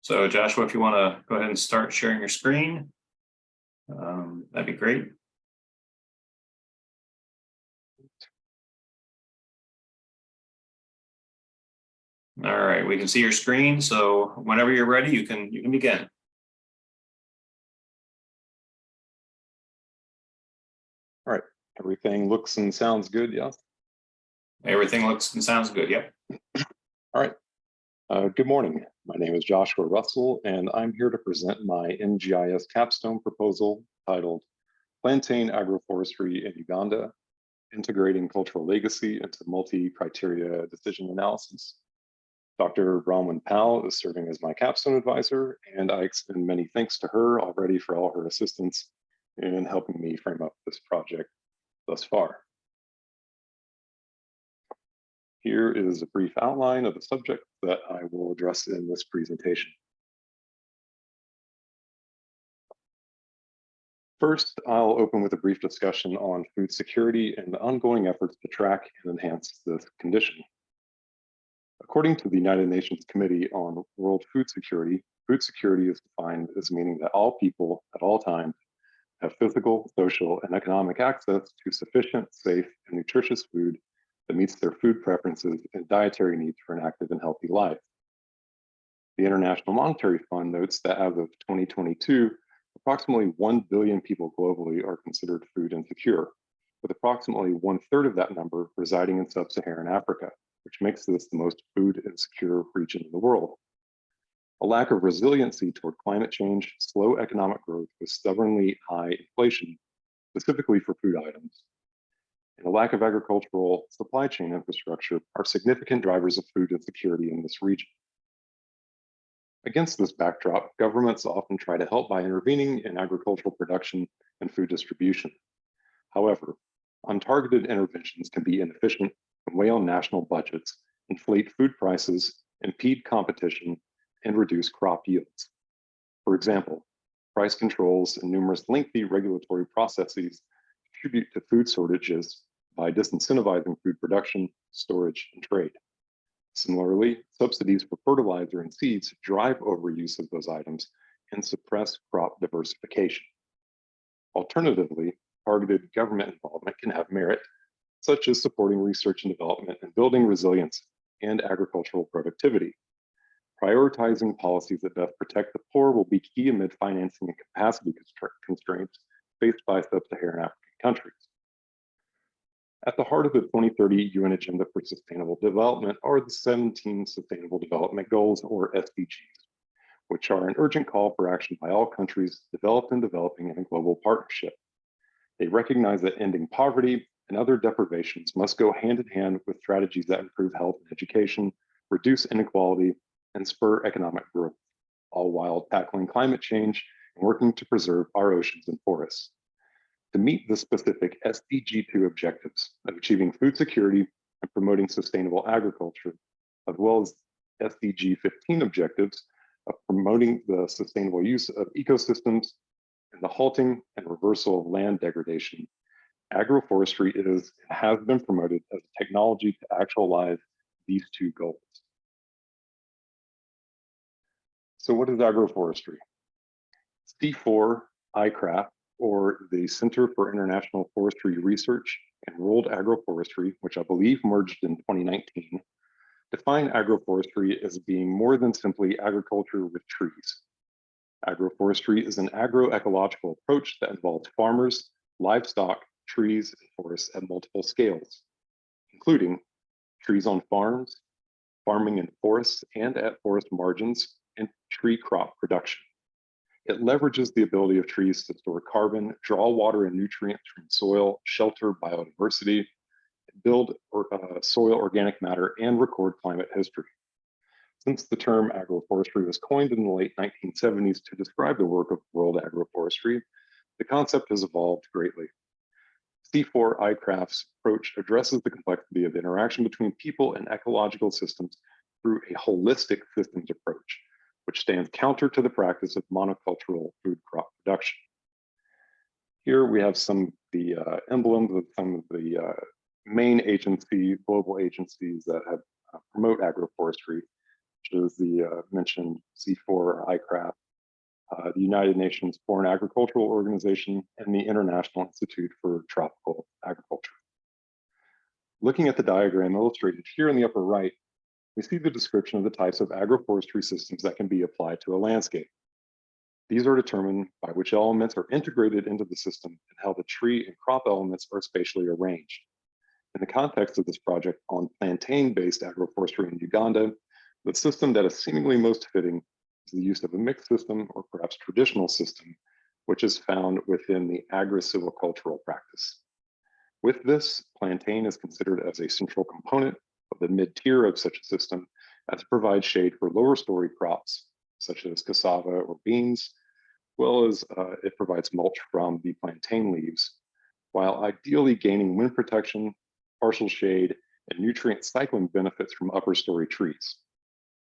So Joshua, if you want to go ahead and start sharing your screen, that'd be great. All right, we can see your screen. So whenever you're ready, you can begin. All right, everything looks and sounds good, yeah? Everything looks and sounds good, yep. All right, good morning. My name is Joshua Russell, and I'm here to present my MGIS capstone proposal titled Plantain Agroforestry in Uganda, Integrating Cultural Legacy into Multi-Criteria Decision Analysis. Dr. Bronwyn Powell is serving as my capstone advisor, and I extend many thanks to her already for all her assistance in helping me frame up this project thus far. Here is a brief outline of the subject that I will address in this presentation. First, I'll open with a brief discussion on food security and the ongoing efforts to track and enhance this condition. According to the United Nations Committee on World Food Security is defined as meaning that all people at all times have physical, social, and economic access to sufficient, safe, and nutritious food that meets their food preferences and dietary needs for an active and healthy life. The International Monetary Fund notes that as of 2022, approximately 1 billion people globally are considered food insecure, with approximately 1/3 of that number residing in sub-Saharan Africa, which makes this the most food insecure region in the world. A lack of resiliency toward climate change, slow economic growth with stubbornly high inflation, specifically for food items, and a lack of agricultural supply chain infrastructure are significant drivers of food insecurity in this region. Against this backdrop, governments often try to help by intervening in agricultural production and food distribution. However, untargeted interventions can be inefficient and weigh on national budgets, inflate food prices, impede competition, and reduce crop yields. For example, price controls and numerous lengthy regulatory processes contribute to food shortages by disincentivizing food production, storage, and trade. Similarly, subsidies for fertilizer and seeds drive overuse of those items and suppress crop diversification. Alternatively, targeted government involvement can have merit, such as supporting research and development and building resilience and agricultural productivity. Prioritizing policies that best protect the poor will be key amid financing and capacity constraints faced by sub-Saharan African countries. At the heart of the 2030 UN Agenda for Sustainable Development are the 17 Sustainable Development Goals, or SDGs, which are an urgent call for action by all countries developed and developing in a global partnership. They recognize that ending poverty and other deprivations must go hand in hand with strategies that improve health and education, reduce inequality, and spur economic growth, all while tackling climate change and working to preserve our oceans and forests. To meet the specific SDG 2 objectives of achieving food security and promoting sustainable agriculture, as well as SDG 15 objectives of promoting the sustainable use of ecosystems and the halting and reversal of land degradation, agroforestry has been promoted as a technology to actualize these two goals. So what is agroforestry? C4 ICRAF, or the Center for International Forestry Research and World Agroforestry, which I believe merged in 2019, define agroforestry as being more than simply agriculture with trees. Agroforestry is an agroecological approach that involves farmers, livestock, trees, and forests at multiple scales, including trees on farms, farming in forests and at forest margins, and tree crop production. It leverages the ability of trees to store carbon, draw water and nutrients from soil, shelter biodiversity, build soil organic matter, and record climate history. Since the term agroforestry was coined in the late 1970s to describe the work of world agroforestry, the concept has evolved greatly. C4 ICRAF's approach addresses the complexity of interaction between people and ecological systems through a holistic systems approach, which stands counter to the practice of monocultural food crop production. Here we have some of the emblems of some of the main global agencies that have promote agroforestry. which is the mentioned C4 or ICRAF, the United Nations Foreign Agricultural Organization, and the International Institute for Tropical Agriculture. Looking at the diagram illustrated here in the upper right, we see the description of the types of agroforestry systems that can be applied to a landscape. These are determined by which elements are integrated into the system and how the tree and crop elements are spatially arranged. In the context of this project on plantain-based agroforestry in Uganda, the system that is seemingly most fitting is the use of a mixed system or perhaps traditional system, which is found within the agri-silvicultural practice. With this, plantain is considered as a central component of the mid-tier of such a system, as it provides shade for lower story crops, such as cassava or beans, as well as it provides mulch from the plantain leaves, while ideally gaining wind protection, partial shade, and nutrient cycling benefits from upper story trees.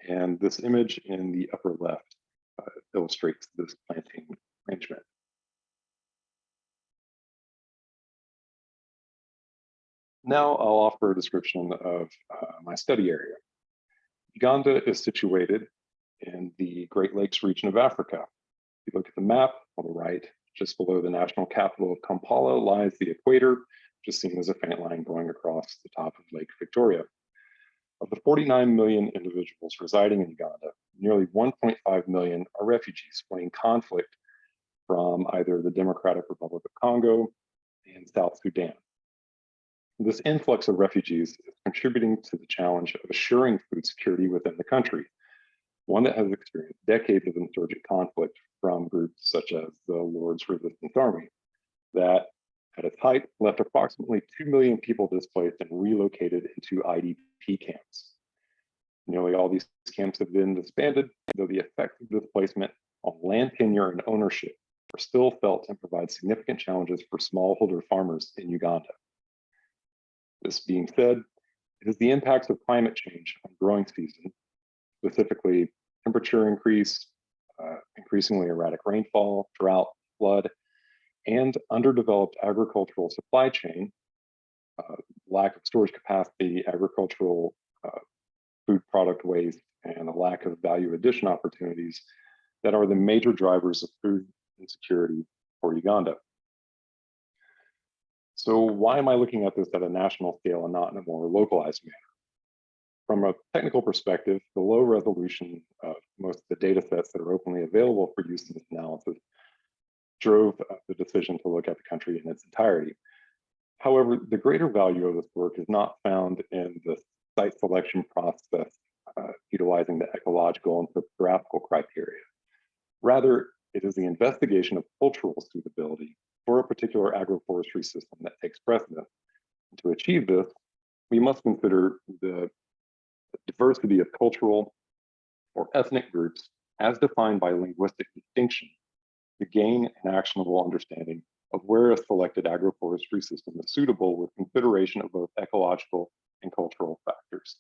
And this image in the upper left illustrates this planting arrangement. Now I'll offer a description of my study area. Uganda is situated in the Great Lakes region of Africa. If you look at the map on the right, just below the national capital of Kampala lies the equator, which is seen as a faint line going across the top of Lake Victoria. Of the 49 million individuals residing in Uganda, nearly 1.5 million are refugees fleeing conflict from either the Democratic Republic of Congo and South Sudan. This influx of refugees is contributing to the challenge of assuring food security within the country, one that has experienced decades of insurgent conflict from groups such as the Lord's Resistance Army, that at its height left approximately 2 million people displaced and relocated into IDP camps. Nearly all these camps have been disbanded, though the effects of displacement on land tenure and ownership are still felt and provide significant challenges for smallholder farmers in Uganda. This being said, it is the impacts of climate change on growing season, specifically temperature increase, increasingly erratic rainfall, drought, flood, and underdeveloped agricultural supply chain, lack of storage capacity, agricultural food product waste, and a lack of value addition opportunities that are the major drivers of food insecurity for Uganda. So why am I looking at this at a national scale and not in a more localized manner? From a technical perspective, the low resolution of most of the data sets that are openly available for use in this analysis drove the decision to look at the country in its entirety. However, the greater value of this work is not found in the site selection process utilizing the ecological and topographical criteria. Rather, it is the investigation of cultural suitability for a particular agroforestry system that takes precedence. And to achieve this, we must consider the diversity of cultural or ethnic groups as defined by linguistic distinction to gain an actionable understanding of where a selected agroforestry system is suitable with consideration of both ecological and cultural factors.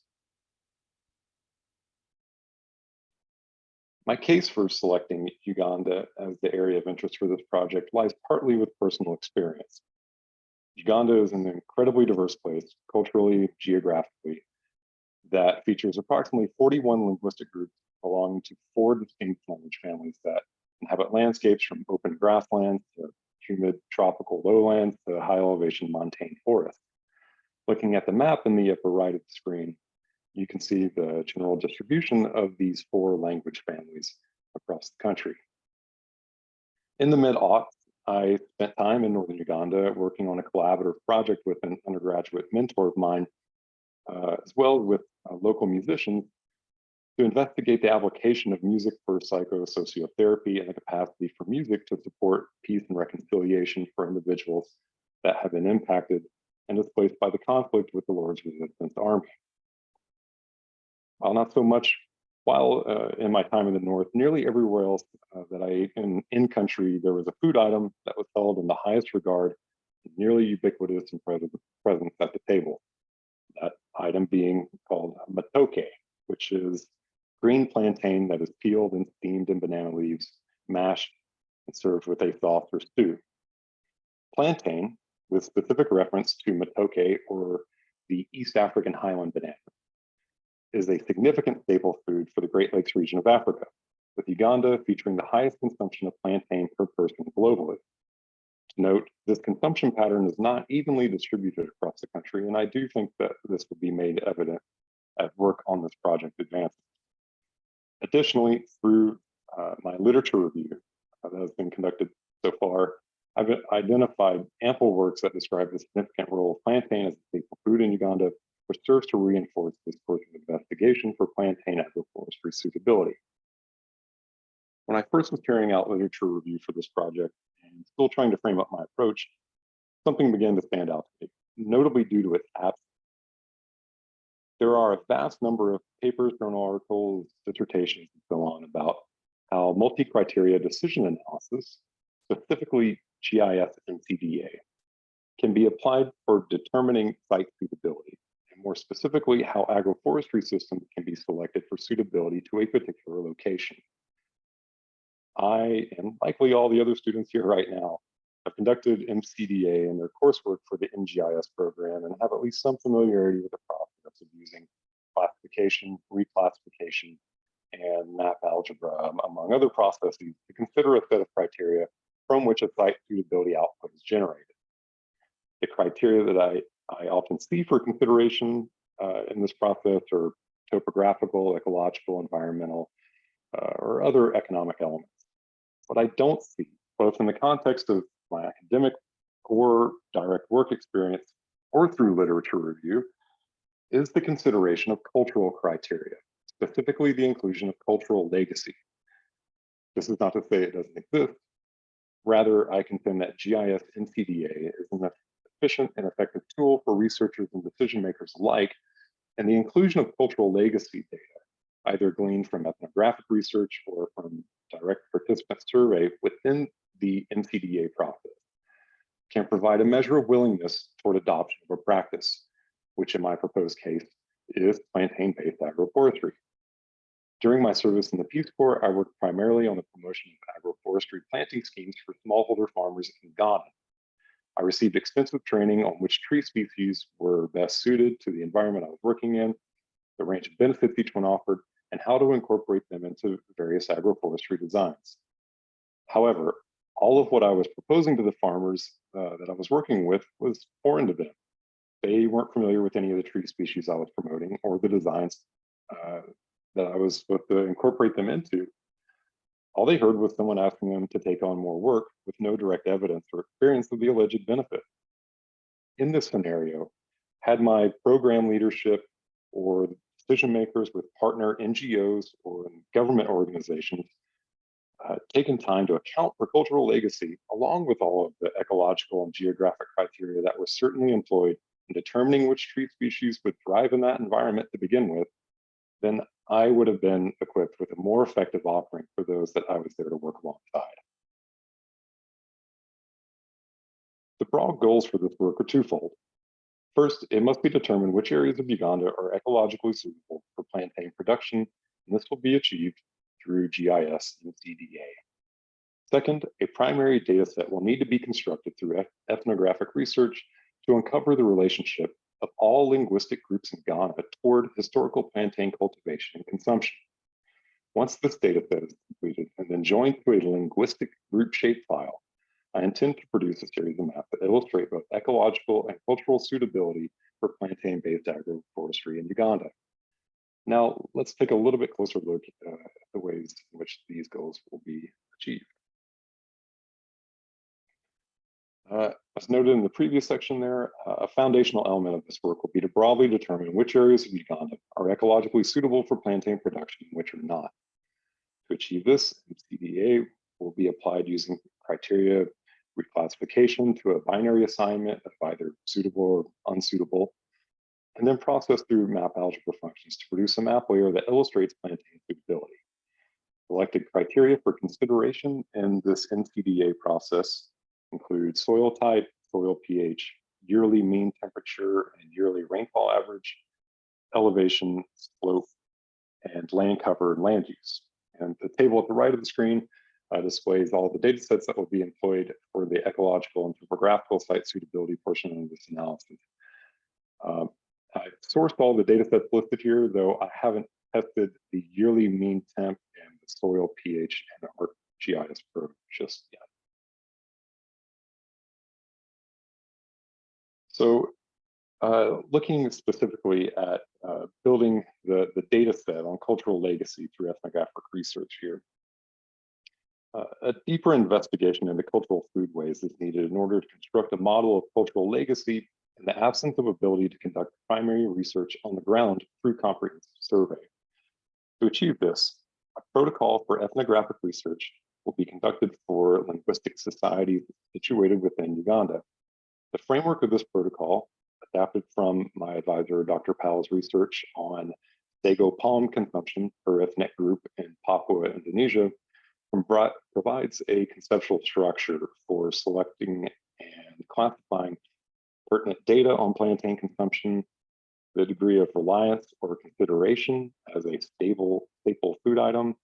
My case for selecting Uganda as the area of interest for this project lies partly with personal experience. Uganda is an incredibly diverse place, culturally, geographically, that features approximately 41 linguistic groups belonging to 4 distinct language families that inhabit landscapes from open grasslands to humid tropical lowlands to high elevation montane forests. Looking at the map in the upper right of the screen, you can see the general distribution of these 4 language families across the country. In the mid-aughts, I spent time in northern Uganda working on a collaborative project with an undergraduate mentor of mine, as well as with local musicians, to investigate the application of music for psychosociotherapy and the capacity for music to support peace and reconciliation for individuals that have been impacted and displaced by the conflict with the Lord's Resistance Army. While not so much while in my time in the north, nearly everywhere else that I ate in country, there was a food item that was held in the highest regard, nearly ubiquitous and present at the table. That item being called matoke, which is green plantain that is peeled and steamed in banana leaves, mashed, and served with a sauce or stew. Plantain, with specific reference to matoke or the East African highland banana, is a significant staple food for the Great Lakes region of Africa, with Uganda featuring the highest consumption of plantain per person globally. To note, this consumption pattern is not evenly distributed across the country, and I do think that this will be made evident as work on this project advances. Additionally, through my literature review that has been conducted so far, I've identified ample works that describe the significant role of plantain as a staple food in Uganda, which serves to reinforce this course of investigation for plantain agroforestry suitability. When I first was carrying out literature review for this project and still trying to frame up my approach, something began to stand out to me, notably due to its absence. There are a vast number of papers, journal articles, dissertations, and so on about how multi-criteria decision analysis, specifically GIS and CDA, can be applied for determining site suitability, and more specifically, how agroforestry systems can be selected for suitability to a particular location. I, and likely all the other students here right now, have conducted MCDA in their coursework for the MGIS program and have at least some familiarity with the process of using classification, reclassification, and map algebra, among other processes, to consider a set of criteria from which a site suitability output is generated. The criteria that I often see for consideration in this process are topographical, ecological, environmental, or other economic elements. What I don't see, both in the context of my academic or direct work experience or through literature review, is the consideration of cultural criteria, specifically the inclusion of cultural legacy. This is not to say it doesn't exist. Rather, I contend that GIS and CDA is an efficient and effective tool for researchers and decision makers alike, and the inclusion of cultural legacy data, either gleaned from ethnographic research or from direct participant survey within the MCDA process, can provide a measure of willingness toward adoption of a practice, which in my proposed case is plantain-based agroforestry. During my service in the Peace Corps, I worked primarily on the promotion of agroforestry planting schemes for smallholder farmers in Ghana. I received extensive training on which tree species were best suited to the environment I was working in, the range of benefits each one offered, and how to incorporate them into various agroforestry designs. However, all of what I was proposing to the farmers that I was working with was foreign to them. They weren't familiar with any of the tree species I was promoting or the designs that I was supposed to incorporate them into. All they heard was someone asking them to take on more work with no direct evidence or experience of the alleged benefit. In this scenario, had my program leadership or decision makers with partner NGOs or government organizations taken time to account for cultural legacy, along with all of the ecological and geographic criteria that were certainly employed in determining which tree species would thrive in that environment to begin with, then I would have been equipped with a more effective offering for those that I was there to work alongside. The broad goals for this work are twofold. First, it must be determined which areas of Uganda are ecologically suitable for plantain production, and this will be achieved through GIS and CDA. Second, a primary data set will need to be constructed through ethnographic research to uncover the relationship of all linguistic groups in Ghana toward historical plantain cultivation and consumption. Once this data set is completed and then joined to a linguistic group shapefile, I intend to produce a series of maps that illustrate both ecological and cultural suitability for plantain-based agroforestry in Uganda. Now, let's take a little bit closer look at the ways in which these goals will be achieved. As noted in the previous section there, a foundational element of this work will be to broadly determine which areas of Uganda are ecologically suitable for plantain production and which are not. To achieve this, MCDA will be applied using criteria reclassification to a binary assignment of either suitable or unsuitable, and then processed through map algebra functions to produce a map layer that illustrates plantain suitability. Selected criteria for consideration in this MCDA process include soil type, soil pH, yearly mean temperature and yearly rainfall average, elevation, slope, and land cover and land use. And the table at the right of the screen displays all the data sets that will be employed for the ecological and topographical site suitability portion of this analysis. I've sourced all the data sets listed here, though I haven't tested the yearly mean temp and the soil pH and ArcGIS Pro just yet. So looking specifically at building the data set on cultural legacy through ethnographic research here, a deeper investigation into cultural foodways is needed in order to construct a model of cultural legacy in the absence of ability to conduct primary research on the ground through comprehensive survey. To achieve this, a protocol for ethnographic research will be conducted for linguistic societies situated within Uganda. The framework of this protocol, adapted from my advisor, Dr. Powell's research on sago palm consumption per ethnic group in Papua, Indonesia, provides a conceptual structure for selecting and classifying pertinent data on plantain consumption, the degree of reliance or consideration as a staple food item,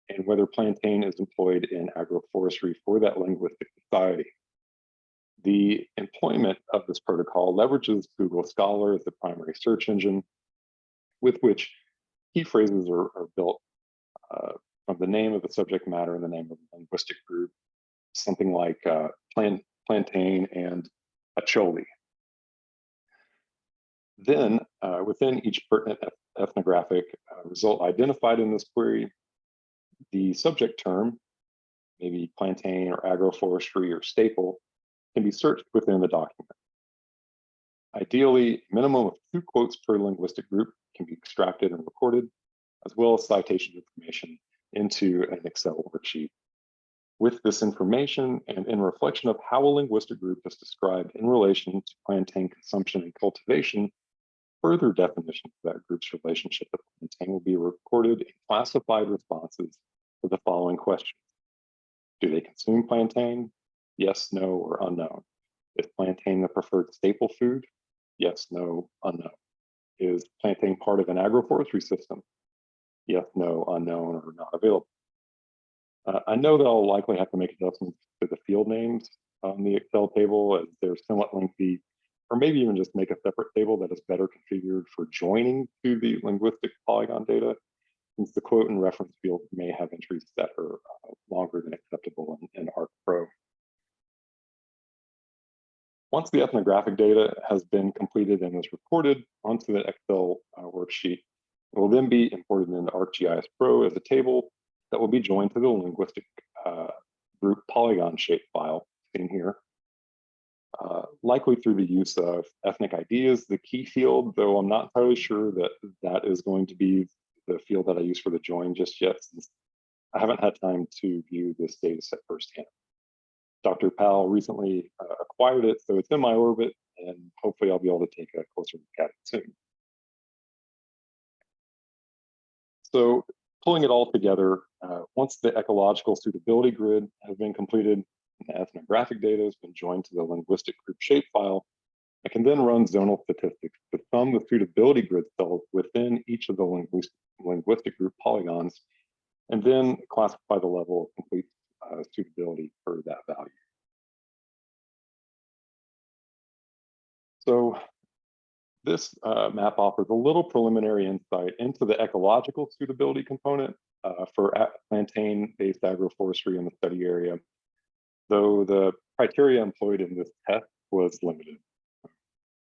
and whether plantain is employed in agroforestry for that linguistic society. The employment of this protocol leverages Google Scholar as the primary search engine, with which key phrases are built from the name of the subject matter and the name of the linguistic group, something like plantain and acholi. Then, within each pertinent ethnographic result identified in this query, the subject term, maybe plantain or agroforestry or staple, can be searched within the document. Ideally, a minimum of 2 quotes per linguistic group can be extracted and recorded, as well as citation information into an Excel worksheet. With this information and in reflection of how a linguistic group is described in relation to plantain consumption and cultivation, further definition of that group's relationship to plantain will be recorded in classified responses to the following questions. Do they consume plantain? Yes, no, or unknown. Is plantain the preferred staple food? Yes, no, unknown. Is plantain part of an agroforestry system? Yes, no, unknown, or not available. I know that I'll likely have to make adjustments to the field names on the Excel table as they're somewhat lengthy, or maybe even just make a separate table that is better configured for joining to the linguistic polygon data, since the quote and reference field may have entries that are longer than acceptable in ArcPro. Once the ethnographic data has been completed and is recorded onto the Excel worksheet, it will then be imported into ArcGIS Pro as a table that will be joined to the linguistic group polygon shape file seen here, likely through the use of ethnic ID as the key field, though I'm not entirely sure that that is going to be the field that I use for the join just yet, since I haven't had time to view this data set firsthand. Dr. Powell recently acquired it, so it's in my orbit, and hopefully I'll be able to take a closer look at it soon. So pulling it all together, once the ecological suitability grid has been completed and the ethnographic data has been joined to the linguistic group shapefile, I can then run zonal statistics to sum the suitability grid cells within each of the linguistic group polygons, and then classify the level of complete suitability for that value. So this map offers a little preliminary insight into the ecological suitability component for plantain-based agroforestry in the study area, though the criteria employed in this test was limited.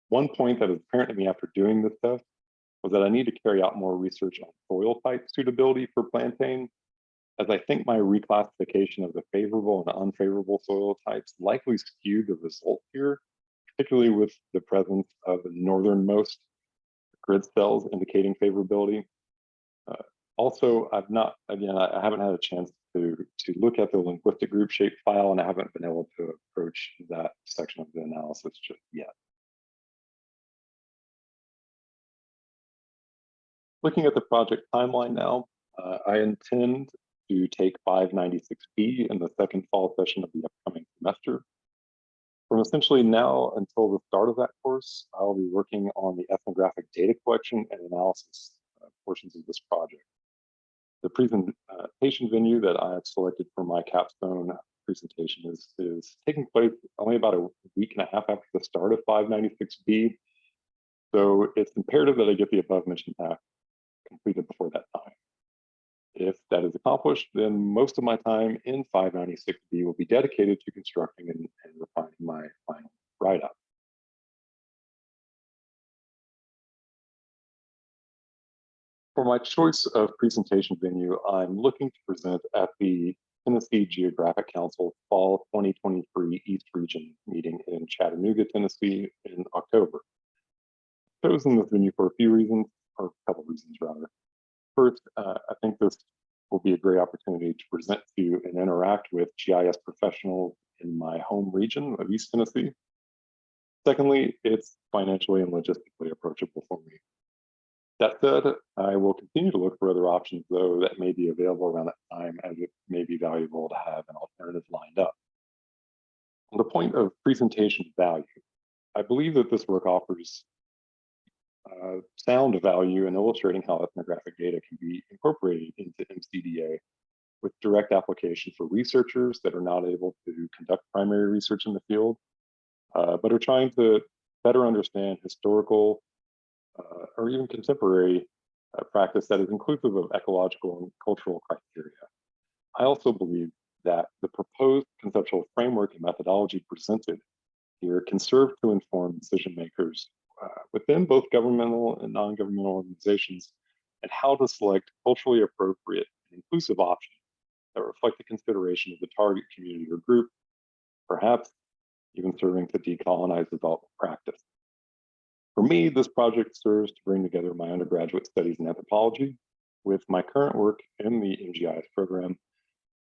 One point that is apparent to me after doing this test was that I need to carry out more research on soil type suitability for plantain, as I think my reclassification of the favorable and unfavorable soil types likely skewed the result here, particularly with the presence of the northernmost grid cells indicating favorability. Also, I haven't had a chance to look at the linguistic group shape file, and I haven't been able to approach that section of the analysis just yet. Looking at the project timeline now, I intend to take 596B in the second fall session of the upcoming semester. From essentially now until the start of that course, I'll be working on the ethnographic data collection and analysis portions of this project. The presentation venue that I have selected for my capstone presentation is taking place only about a week and a half after the start of 596B. So it's imperative that I get the above mentioned task completed before that time. If that is accomplished, then most of my time in 596B will be dedicated to constructing and refining my final write-up. For my choice of presentation venue, I'm looking to present at the Tennessee Geographic Council Fall 2023 East Region meeting in Chattanooga, Tennessee in October. I've chosen this venue for a few reasons, or a couple reasons rather. First, I think this will be a great opportunity to present to and interact with GIS professionals in my home region of East Tennessee. Secondly, it's financially and logistically approachable for me. That said, I will continue to look for other options, though, that may be available around that time, as it may be valuable to have an alternative lined up. On the point of presentation value, I believe that this work offers sound value in illustrating how ethnographic data can be incorporated into MCDA with direct application for researchers that are not able to conduct primary research in the field, but are trying to better understand historical or even contemporary practice that is inclusive of ecological and cultural criteria. I also believe that the proposed conceptual framework and methodology presented here can serve to inform decision makers within both governmental and non-governmental organizations and how to select culturally appropriate and inclusive options that reflect the consideration of the target community or group, perhaps even serving to decolonize development practice. For me, this project serves to bring together my undergraduate studies in anthropology with my current work in the MGIS program,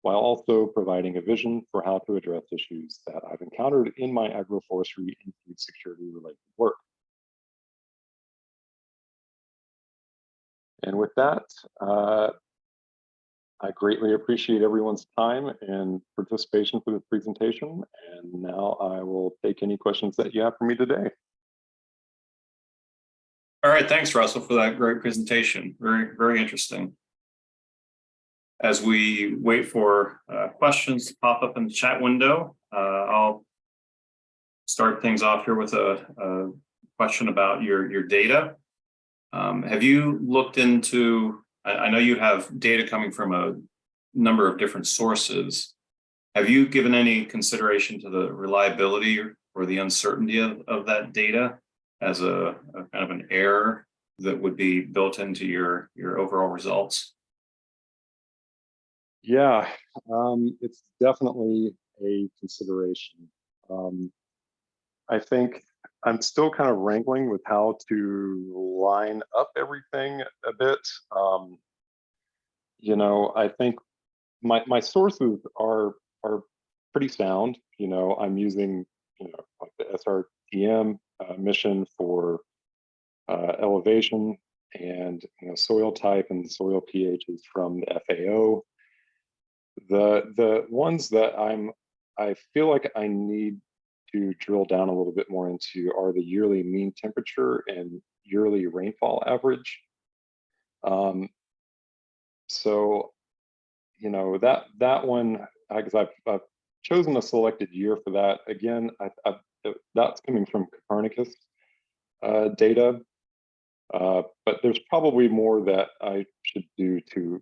while also providing a vision for how to address issues that I've encountered in my agroforestry and food security related work. And with that, I greatly appreciate everyone's time and participation for this presentation. And now I will take any questions that you have for me today. All right, thanks, Russell, for that great presentation. Very, very interesting. As we wait for questions to pop up in the chat window, I'll start things off here with a question about your data. Have you looked into, I know you have data coming from a number of different sources. Have you given any consideration to the reliability or the uncertainty of that data as a kind of an error that would be built into your overall results? Yeah, it's definitely a consideration. I think I'm still kind of wrangling with how to line up everything a bit. You know, I think my sources are pretty sound. You know, I'm using, you know, like the SRTM mission for elevation, and, you know, soil type and soil pHs from the FAO. The ones that I feel like I need to drill down a little bit more into are the yearly mean temperature and yearly rainfall average. So, you know, that one, because I've chosen a selected year for that. Again, that's coming from Copernicus data, but there's probably more that I should do to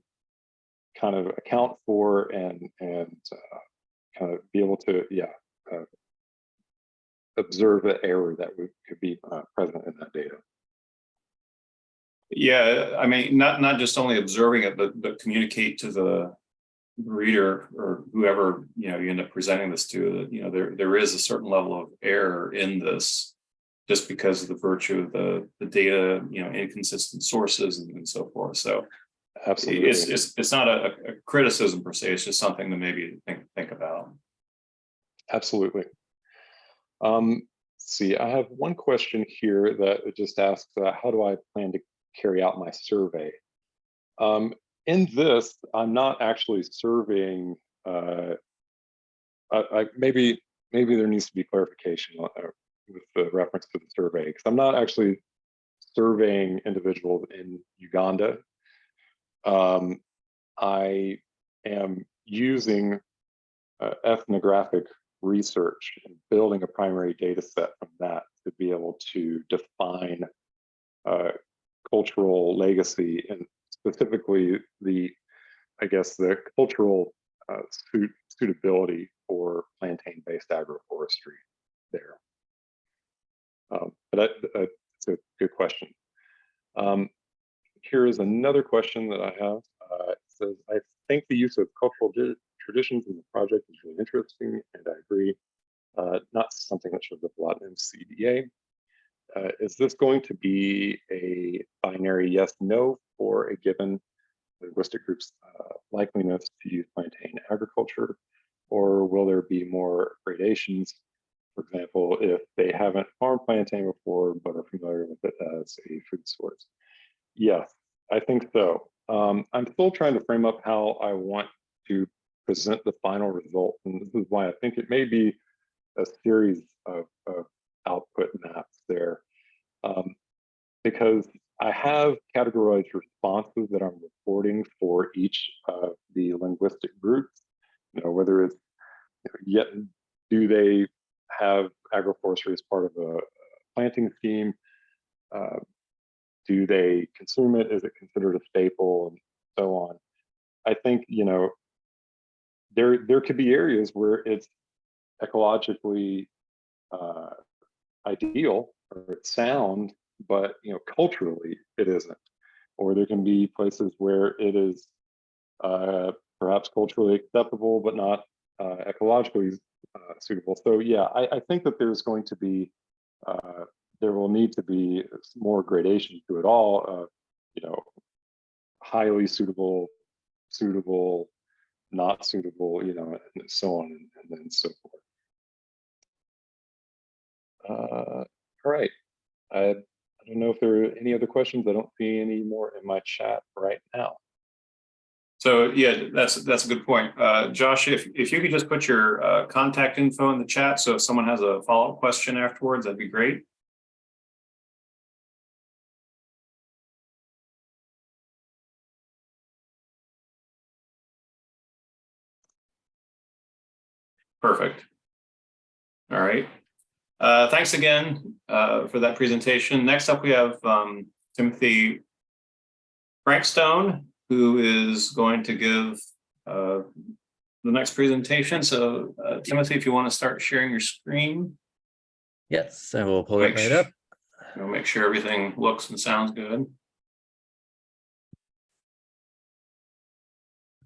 kind of account for and kind of be able to, observe the error that could be present in that data. Yeah, I mean, not just only observing it, but communicate to the reader or whoever, you know, you end up presenting this to, that, you know, there is a certain level of error in this just because of the virtue of the data, you know, inconsistent sources and so forth. So absolutely, it's not a criticism per se, it's just something to maybe think about. Absolutely. See, I have one question here that just asks, how do I plan to carry out my survey? In this, I'm not actually surveying, maybe there needs to be clarification with the reference to the survey, because I'm not actually surveying individuals in Uganda. I am using ethnographic research and building a primary data set from that to be able to define cultural legacy, and specifically the cultural suitability for plantain-based agroforestry there. But it's a good question. Here is another question that I have. It says, I think the use of cultural traditions in the project is really interesting, and I agree. Not something that shows up a lot in MCDA. Is this going to be a binary yes/no for a given linguistic group's likeliness to use plantain agriculture, or will there be more gradations? For example, if they haven't farmed plantain before but are familiar with it as a food source. Yes, I think so. I'm still trying to frame up how I want to present the final result, and this is why I think it may be a series of output maps there, because I have categorized responses that I'm reporting for each of the linguistic groups. Whether it's yet do they have agroforestry as part of a planting scheme? Do they consume it? Is it considered a staple, and so on? I think there could be areas where it's ecologically ideal or it's sound, but culturally it isn't. Or there can be places where it is perhaps culturally acceptable but not ecologically suitable. So yeah, I think that there's going to be there will need to be more gradation to it all. Highly suitable, not suitable, and so on and then so forth. All right. I don't know if there are any other questions. I don't see any more in my chat right now. So yeah, that's a good point. Josh, if you could just put your contact info in the chat, so if someone has a follow-up question afterwards, that'd be great. Perfect. All right. Thanks again for that presentation. Next up, we have Timothy Frankstone, who is going to give the next presentation. So Timothy, if you want to start sharing your screen. Yes, I will pull it right up. Make sure everything looks and sounds good.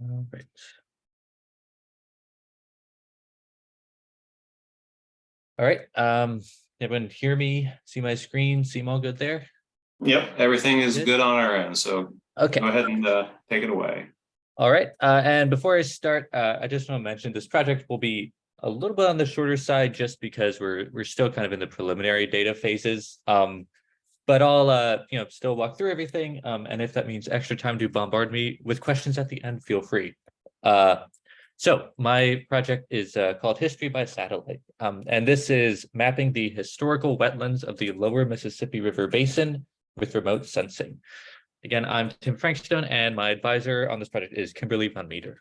All right. All right. Everyone hear me, see my screen, seem all good there? Yep, everything is good on our end. So okay, go ahead and take it away. All right. And before I start, I just want to mention this project will be a little bit on the shorter side just because we're still kind of in the preliminary data phases. But I'll still walk through everything. And if that means extra time to bombard me with questions at the end, feel free. So my project is called History by Satellite. And this is mapping the historical wetlands of the lower Mississippi River Basin with remote sensing. Again, I'm Tim Frankstone, and my advisor on this project is Kimberly Van Meter.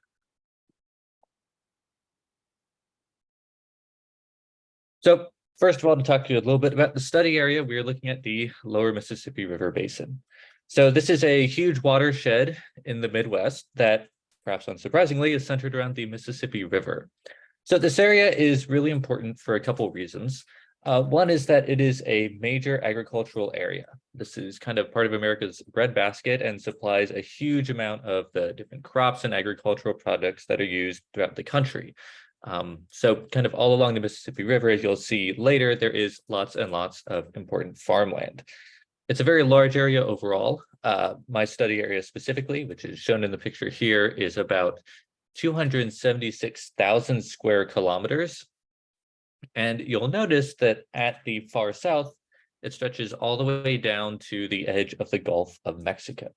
So first of all, to talk to you a little bit about the study area, we're looking at the lower Mississippi River Basin. So this is a huge watershed in the Midwest that, perhaps unsurprisingly, is centered around the Mississippi River. So this area is really important for a couple of reasons. One is that it is a major agricultural area. This is kind of part of America's breadbasket and supplies a huge amount of the different crops and agricultural products that are used throughout the country. So kind of all along the Mississippi River, as you'll see later, there is lots and lots of important farmland. It's a very large area overall. My study area specifically, which is shown in the picture here, is about 276,000 square kilometers. And you'll notice that at the far south, it stretches all the way down to the edge of the Gulf of Mexico.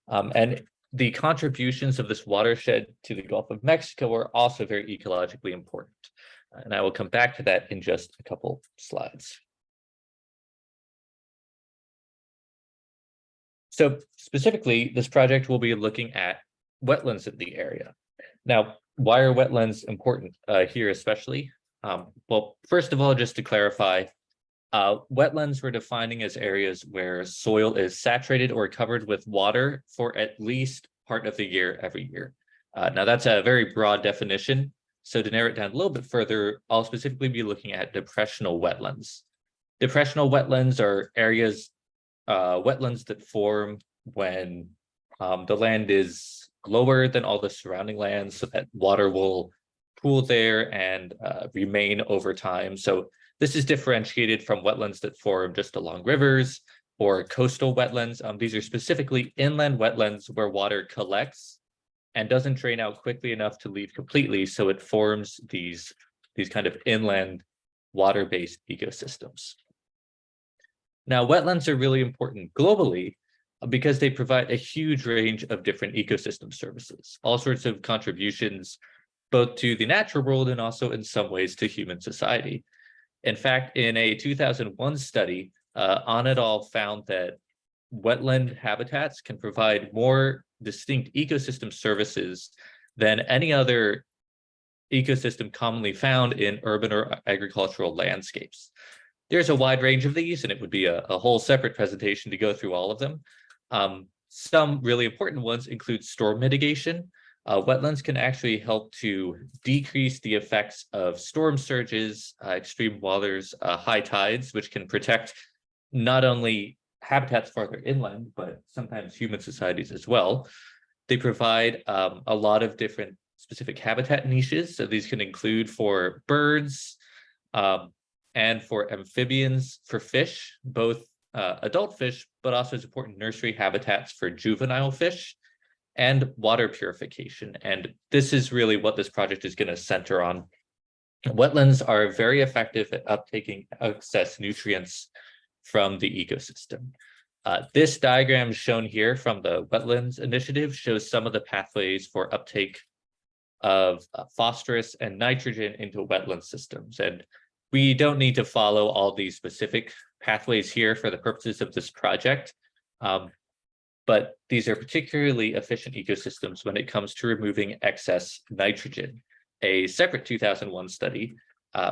And the contributions of this watershed to the Gulf of Mexico are also very ecologically important. And I will come back to that in just a couple slides. So specifically, this project will be looking at wetlands in the area. Now, why are wetlands important here especially? Well, first of all, just to clarify, Wetlands we're defining as areas where soil is saturated or covered with water for at least part of the year every year. Now that's a very broad definition. So to narrow it down a little bit further, I'll specifically be looking at depressional wetlands. Depressional wetlands are areas, wetlands that form when the land is lower than all the surrounding lands, so that water will pool there and remain over time. So this is differentiated from wetlands that form just along rivers or coastal wetlands. These are specifically inland wetlands where water collects and doesn't drain out quickly enough to leave completely, so it forms these kind of inland water-based ecosystems. Now, wetlands are really important globally because they provide a huge range of different ecosystem services, all sorts of contributions, both to the natural world and also in some ways to human society. In fact, in a 2001 study, An et al. Found that wetland habitats can provide more distinct ecosystem services than any other ecosystem commonly found in urban or agricultural landscapes. There's a wide range of these, and it would be a whole separate presentation to go through all of them. Some really important ones include storm mitigation. Wetlands can actually help to decrease the effects of storm surges, extreme waters, high tides, which can protect not only habitats farther inland, but sometimes human societies as well. They provide a lot of different specific habitat niches. So these can include for birds and for amphibians, for fish, both adult fish, but also as important nursery habitats for juvenile fish, and water purification. And this is really what this project is going to center on. Wetlands are very effective at uptaking excess nutrients from the ecosystem. This diagram shown here from the Wetlands Initiative shows some of the pathways for uptake of phosphorus and nitrogen into wetland systems. And we don't need to follow all these specific pathways here for the purposes of this project. But these are particularly efficient ecosystems when it comes to removing excess nitrogen. A separate 2001 study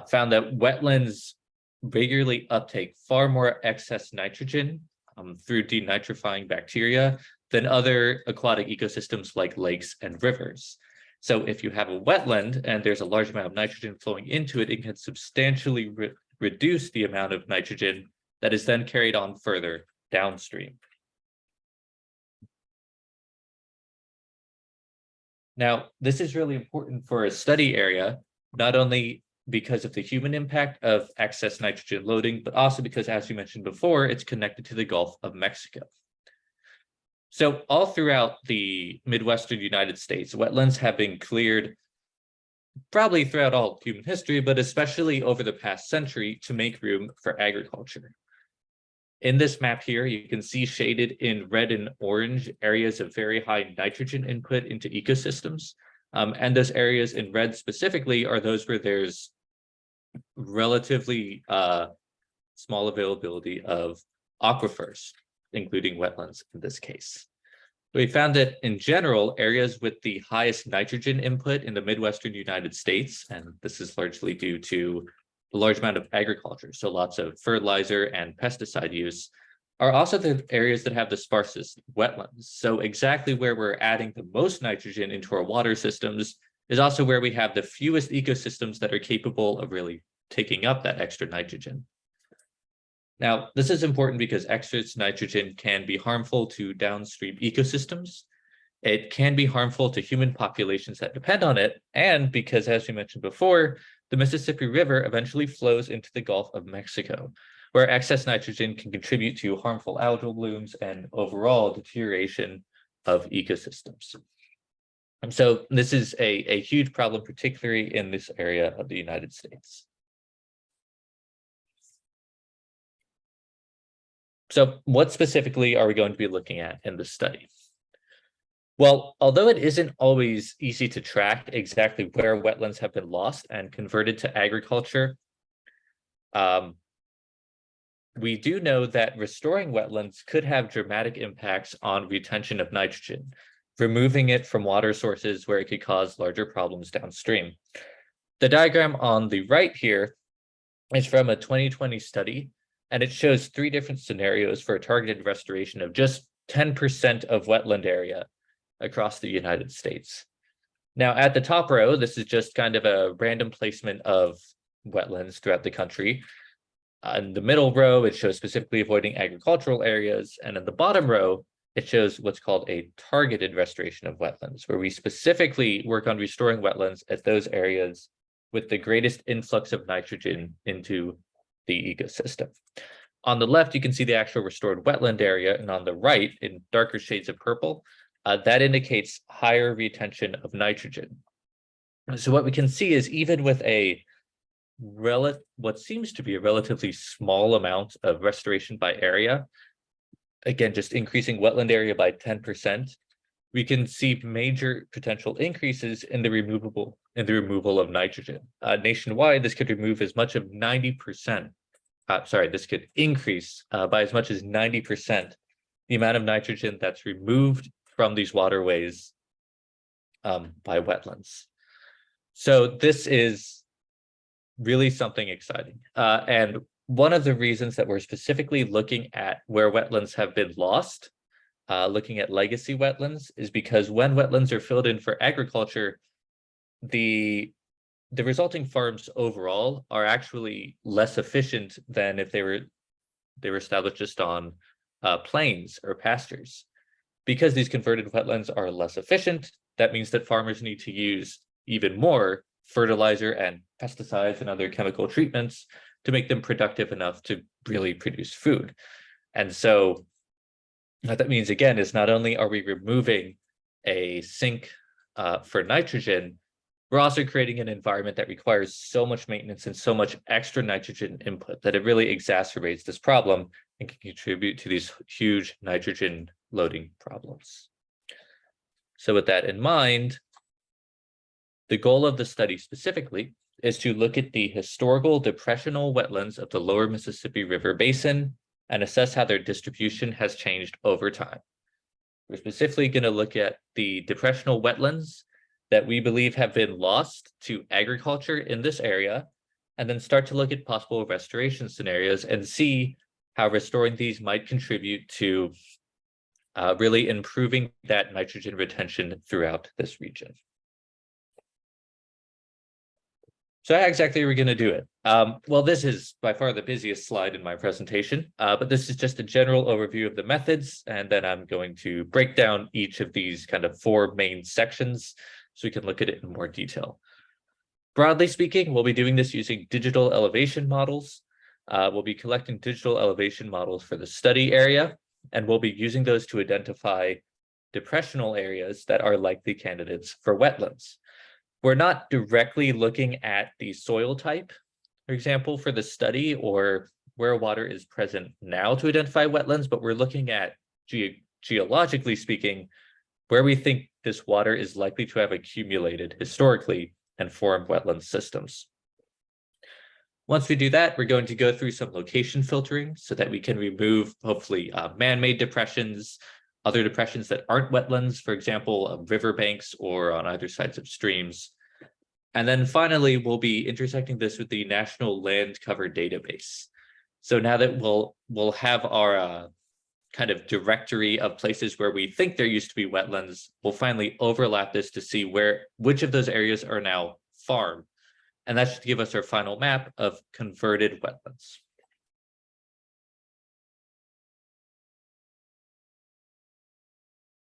found that wetlands regularly uptake far more excess nitrogen through denitrifying bacteria than other aquatic ecosystems like lakes and rivers. So if you have a wetland and there's a large amount of nitrogen flowing into it, it can substantially reduce the amount of nitrogen that is then carried on further downstream. Now, this is really important for a study area, not only because of the human impact of excess nitrogen loading, but also because, as we mentioned before, it's connected to the Gulf of Mexico. So all throughout the Midwestern United States, wetlands have been cleared probably throughout all human history, but especially over the past century to make room for agriculture. In this map here, you can see shaded in red and orange areas of very high nitrogen input into ecosystems. And those areas in red specifically are those where there's relatively small availability of aquifers, including wetlands in this case. We found that in general, areas with the highest nitrogen input in the Midwestern United States, and this is largely due to a large amount of agriculture, so lots of fertilizer and pesticide use, are also the areas that have the sparsest wetlands. So exactly where we're adding the most nitrogen into our water systems is also where we have the fewest ecosystems that are capable of really taking up that extra nitrogen. Now, this is important because excess nitrogen can be harmful to downstream ecosystems. It can be harmful to human populations that depend on it, and because, as we mentioned before, the Mississippi River eventually flows into the Gulf of Mexico, where excess nitrogen can contribute to harmful algal blooms and overall deterioration of ecosystems. And so this is a huge problem, particularly in this area of the United States. So what specifically are we going to be looking at in this study? Well, although it isn't always easy to track exactly where wetlands have been lost and converted to agriculture, we do know that restoring wetlands could have dramatic impacts on retention of nitrogen, removing it from water sources where it could cause larger problems downstream. The diagram on the right here is from a 2020 study And it shows 3 different scenarios for a targeted restoration of just 10% of wetland area across the United States. Now, at the top row, this is just kind of a random placement of wetlands throughout the country. In the middle row, it shows specifically avoiding agricultural areas. And in the bottom row, it shows what's called a targeted restoration of wetlands, where we specifically work on restoring wetlands at those areas with the greatest influx of nitrogen into the ecosystem. On the left, you can see the actual restored wetland area, and on the right, in darker shades of purple, that indicates higher retention of nitrogen. So what we can see is even with what seems to be a relatively small amount of restoration by area, again, just increasing wetland area by 10%, we can see major potential increases in the removal of nitrogen. Nationwide, this could remove as much of 90%. This could increase by as much as 90% the amount of nitrogen that's removed from these waterways by wetlands. So this is really something exciting. And one of the reasons that we're specifically looking at where wetlands have been lost, looking at legacy wetlands, is because when wetlands are filled in for agriculture, the resulting farms overall are actually less efficient than if they were established just on plains or pastures. Because these converted wetlands are less efficient, that means that farmers need to use even more fertilizer and pesticides and other chemical treatments to make them productive enough to really produce food. And so what that means, again, is not only are we removing a sink for nitrogen, we're also creating an environment that requires so much maintenance and so much extra nitrogen input that it really exacerbates this problem and can contribute to these huge nitrogen loading problems. So with that in mind, the goal of the study specifically is to look at the historical depressional wetlands of the lower Mississippi River Basin and assess how their distribution has changed over time. We're specifically going to look at the depressional wetlands that we believe have been lost to agriculture in this area, and then start to look at possible restoration scenarios and see how restoring these might contribute to really improving that nitrogen retention throughout this region. So how exactly are we going to do it? Well, this is by far the busiest slide in my presentation, but this is just a general overview of the methods, and then I'm going to break down each of these kind of 4 main sections so we can look at it in more detail. Broadly speaking, we'll be doing this using digital elevation models. We'll be collecting digital elevation models for the study area, and we'll be using those to identify depressional areas that are likely candidates for wetlands. We're not directly looking at the soil type, for example, for the study or where water is present now to identify wetlands, but we're looking at, geologically speaking, where we think this water is likely to have accumulated historically and form wetland systems. Once we do that, we're going to go through some location filtering so that we can remove, hopefully, man-made depressions, other depressions that aren't wetlands, for example, riverbanks or on either sides of streams. And then finally, we'll be intersecting this with the National Land Cover Database. So now that we'll have our kind of directory of places where we think there used to be wetlands, we'll finally overlap this to see which of those areas are now farmed. And that should give us our final map of converted wetlands.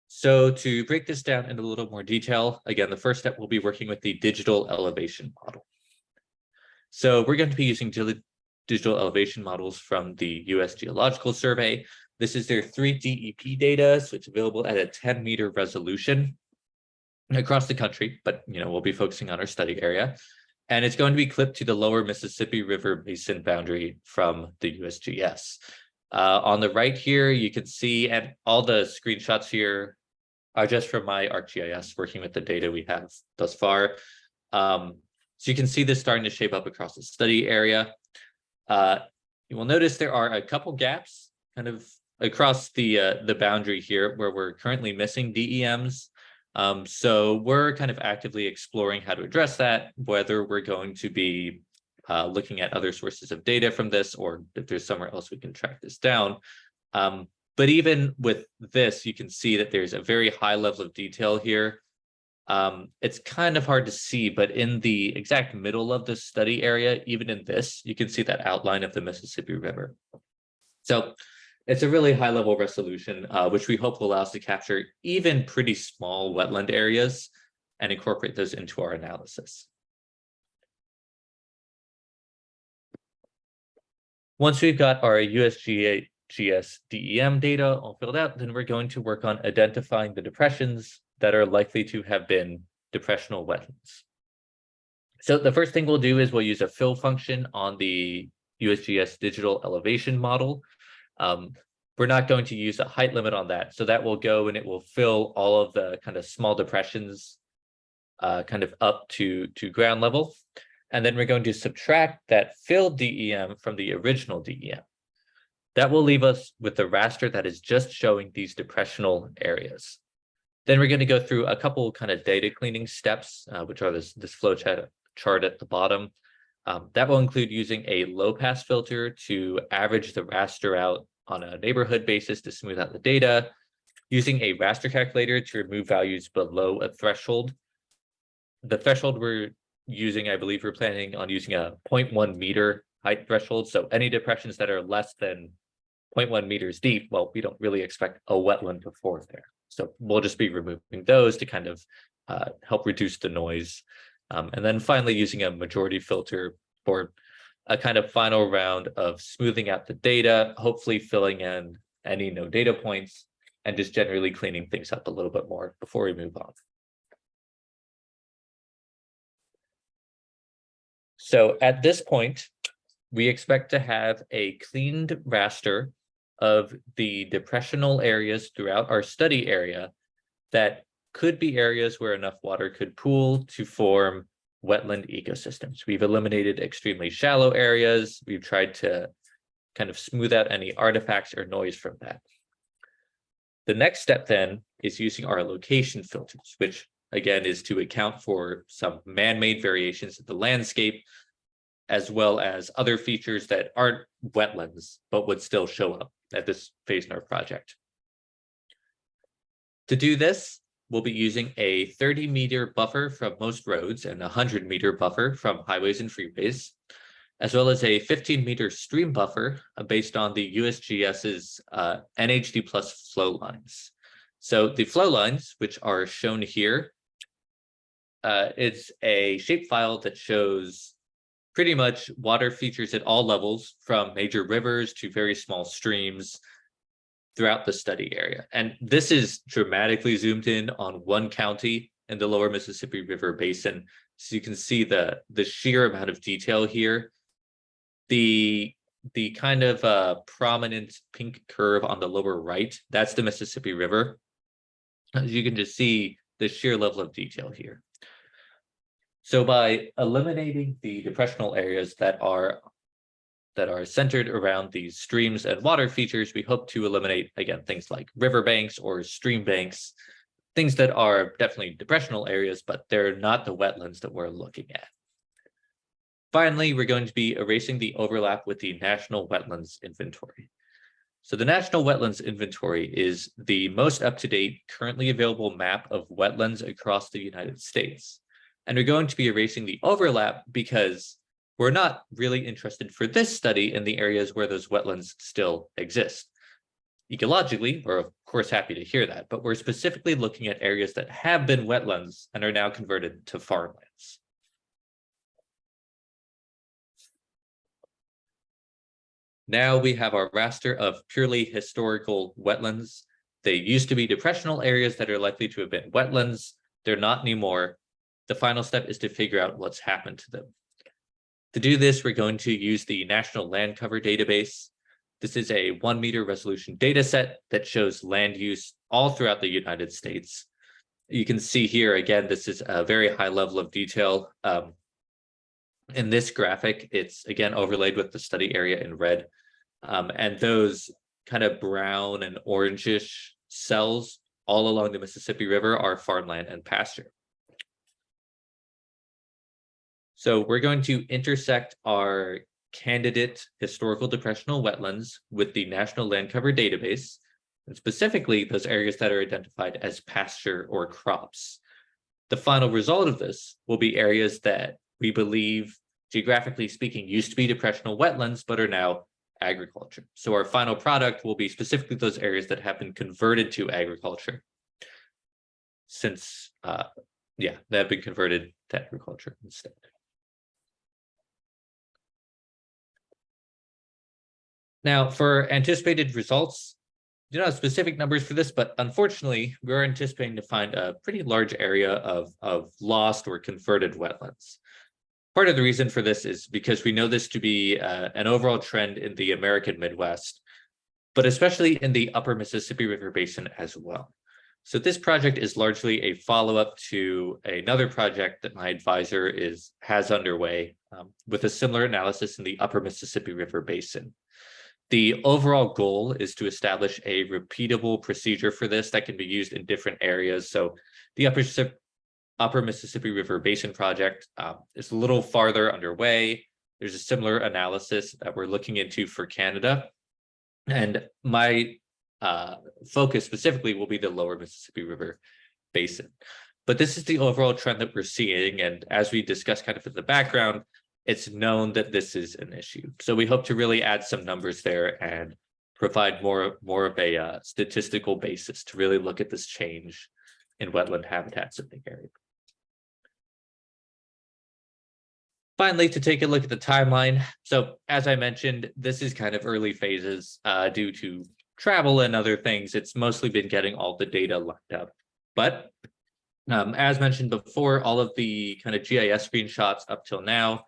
So to break this down in a little more detail, again, the first step, we'll be working with the digital elevation model. So we're going to be using digital elevation models from the US Geological Survey. This is their 3D EP data, so it's available at a 10-meter resolution across the country, but we'll be focusing on our study area. And it's going to be clipped to the lower Mississippi River Basin boundary from the USGS. On the right here, you can see, and all the screenshots here are just from my ArcGIS working with the data we have thus far. So you can see this starting to shape up across the study area. You will notice there are a couple gaps kind of across the boundary here where we're currently missing DEMs. So we're kind of actively exploring how to address that, whether we're going to be looking at other sources of data from this, or if there's somewhere else we can track this down. But even with this, you can see that there's a very high level of detail here. It's kind of hard to see, but in the exact middle of the study area, even in this, you can see that outline of the Mississippi River. So it's a really high level resolution, which we hope will allow us to capture even pretty small wetland areas and incorporate those into our analysis. Once we've got our USGS DEM data all filled out, then we're going to work on identifying the depressions that are likely to have been depressional wetlands. So the first thing we'll do is we'll use a fill function on the USGS digital elevation model. We're not going to use a height limit on that. So that will go and it will fill all of the kind of small depressions kind of up to ground level. And then we're going to subtract that filled DEM from the original DEM. That will leave us with the raster that is just showing these depressional areas. Then we're going to go through a couple kind of data cleaning steps, which are this flow chart at the bottom. That will include using a low pass filter to average the raster out on a neighborhood basis to smooth out the data, using a raster calculator to remove values below a threshold. The threshold we're using, I believe we're planning on using a 0.1 meter height threshold. So any depressions that are less than 0.1 meters deep, well, we don't really expect a wetland to form there. So we'll just be removing those to kind of help reduce the noise. And then finally using a majority filter for a kind of final round of smoothing out the data, hopefully filling in any no data points, and just generally cleaning things up a little bit more before we move on. So at this point, we expect to have a cleaned raster of the depressional areas throughout our study area that could be areas where enough water could pool to form wetland ecosystems. We've eliminated extremely shallow areas. We've tried to kind of smooth out any artifacts or noise from that. The next step then is using our location filters, which again is to account for some man-made variations of the landscape, as well as other features that aren't wetlands, but would still show up at this phase in our project. To do this, we'll be using a 30-meter buffer from most roads and a 100-meter buffer from highways and freeways, as well as a 15-meter stream buffer based on the USGS's NHD plus flow lines. So the flow lines, which are shown here, it's a shapefile that shows pretty much water features at all levels, from major rivers to very small streams throughout the study area. And this is dramatically zoomed in on one county in the lower Mississippi River Basin. So you can see the sheer amount of detail here. The kind of prominent pink curve on the lower right, that's the Mississippi River. As you can just see the sheer level of detail here. So by eliminating the depressional areas that are centered around these streams and water features, we hope to eliminate, again, things like riverbanks or stream banks, things that are definitely depressional areas, but they're not the wetlands that we're looking at. Finally, we're going to be erasing the overlap with the National Wetlands Inventory. So the National Wetlands Inventory is the most up-to-date, currently available map of wetlands across the United States. And we're going to be erasing the overlap because we're not really interested for this study in the areas where those wetlands still exist. Ecologically, we're of course happy to hear that, but we're specifically looking at areas that have been wetlands and are now converted to farmlands. Now we have our raster of purely historical wetlands. They used to be depressional areas that are likely to have been wetlands. They're not anymore. The final step is to figure out what's happened to them. To do this, we're going to use the National Land Cover Database. This is a 1 meter resolution data set that shows land use all throughout the United States. You can see here, again, this is a very high level of detail. In this graphic, it's again overlaid with the study area in red. And those kind of brown and orangish cells all along the Mississippi River are farmland and pasture. So we're going to intersect our candidate historical depressional wetlands with the National Land Cover Database, and specifically those areas that are identified as pasture or crops. The final result of this will be areas that we believe, geographically speaking, used to be depressional wetlands, but are now agriculture. So our final product will be specifically those areas that have been converted to agriculture since, they have been converted to agriculture instead. Now, for anticipated results, do not have specific numbers for this, but unfortunately, we're anticipating to find a pretty large area of lost or converted wetlands. Part of the reason for this is because we know this to be an overall trend in the American Midwest, but especially in the upper Mississippi River Basin as well. So this project is largely a follow-up to another project that my advisor has underway with a similar analysis in the upper Mississippi River Basin. The overall goal is to establish a repeatable procedure for this that can be used in different areas. So the upper Mississippi River Basin project is a little farther underway. There's a similar analysis that we're looking into for Canada. And my focus specifically will be the lower Mississippi River Basin. But this is the overall trend that we're seeing. And as we discussed kind of in the background, it's known that this is an issue. So we hope to really add some numbers there and provide more of a statistical basis to really look at this change in wetland habitats in the area. Finally, to take a look at the timeline. So as I mentioned, this is kind of early phases due to travel and other things. It's mostly been getting all the data lined up. But as mentioned before, all of the kind of GIS screenshots up till now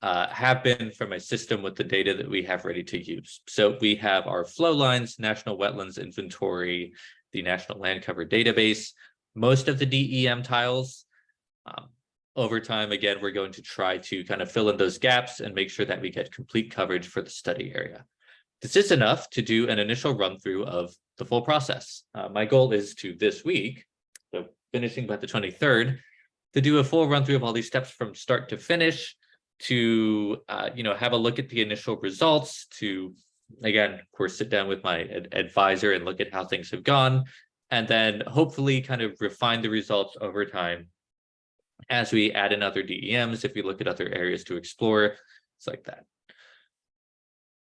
have been from a system with the data that we have ready to use. So we have our flow lines, National Wetlands Inventory, the National Land Cover Database, most of the DEM tiles. Over time, again, we're going to try to kind of fill in those gaps and make sure that we get complete coverage for the study area. This is enough to do an initial run through of the full process. My goal is to this week, so finishing by the 23rd, to do a full run through of all these steps from start to finish, to have a look at the initial results, to again, of course, sit down with my advisor and look at how things have gone, and then hopefully kind of refine the results over time as we add in other DEMs, if we look at other areas to explore, it's like that.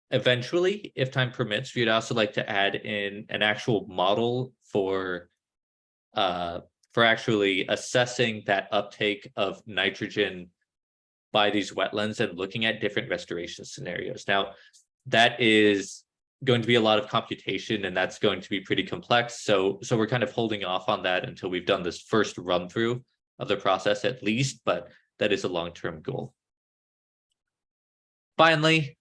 Eventually, if time permits, we'd also like to add in an actual model for actually assessing that uptake of nitrogen by these wetlands and looking at different restoration scenarios. Now, that is going to be a lot of computation, and that's going to be pretty complex. So we're kind of holding off on that until we've done this first run through of the process at least, but that is a long-term goal. Finally,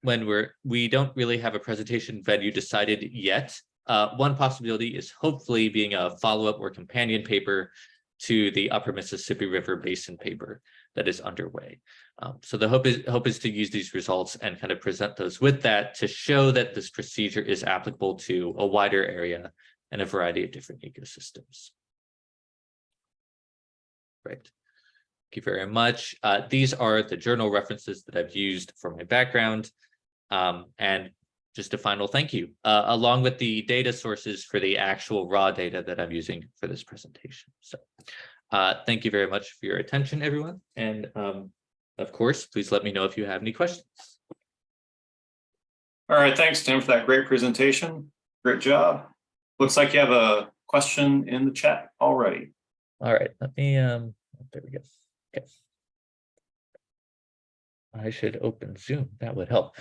when we don't really have a presentation venue decided yet, one possibility is hopefully being a follow-up or companion paper to the Upper Mississippi River Basin paper that is underway. So the hope is to use these results and kind of present those with that to show that this procedure is applicable to a wider area and a variety of different ecosystems. Right. Thank you very much. These are the journal references that I've used for my background. And just a final thank you, along with the data sources for the actual raw data that I'm using for this presentation. So thank you very much for your attention, everyone. And of course, please let me know if you have any questions. All right, thanks, Tim, for that great presentation. Great job. Looks like you have a question in the chat already. All right, let me, there we go. Okay. I should open Zoom, that would help.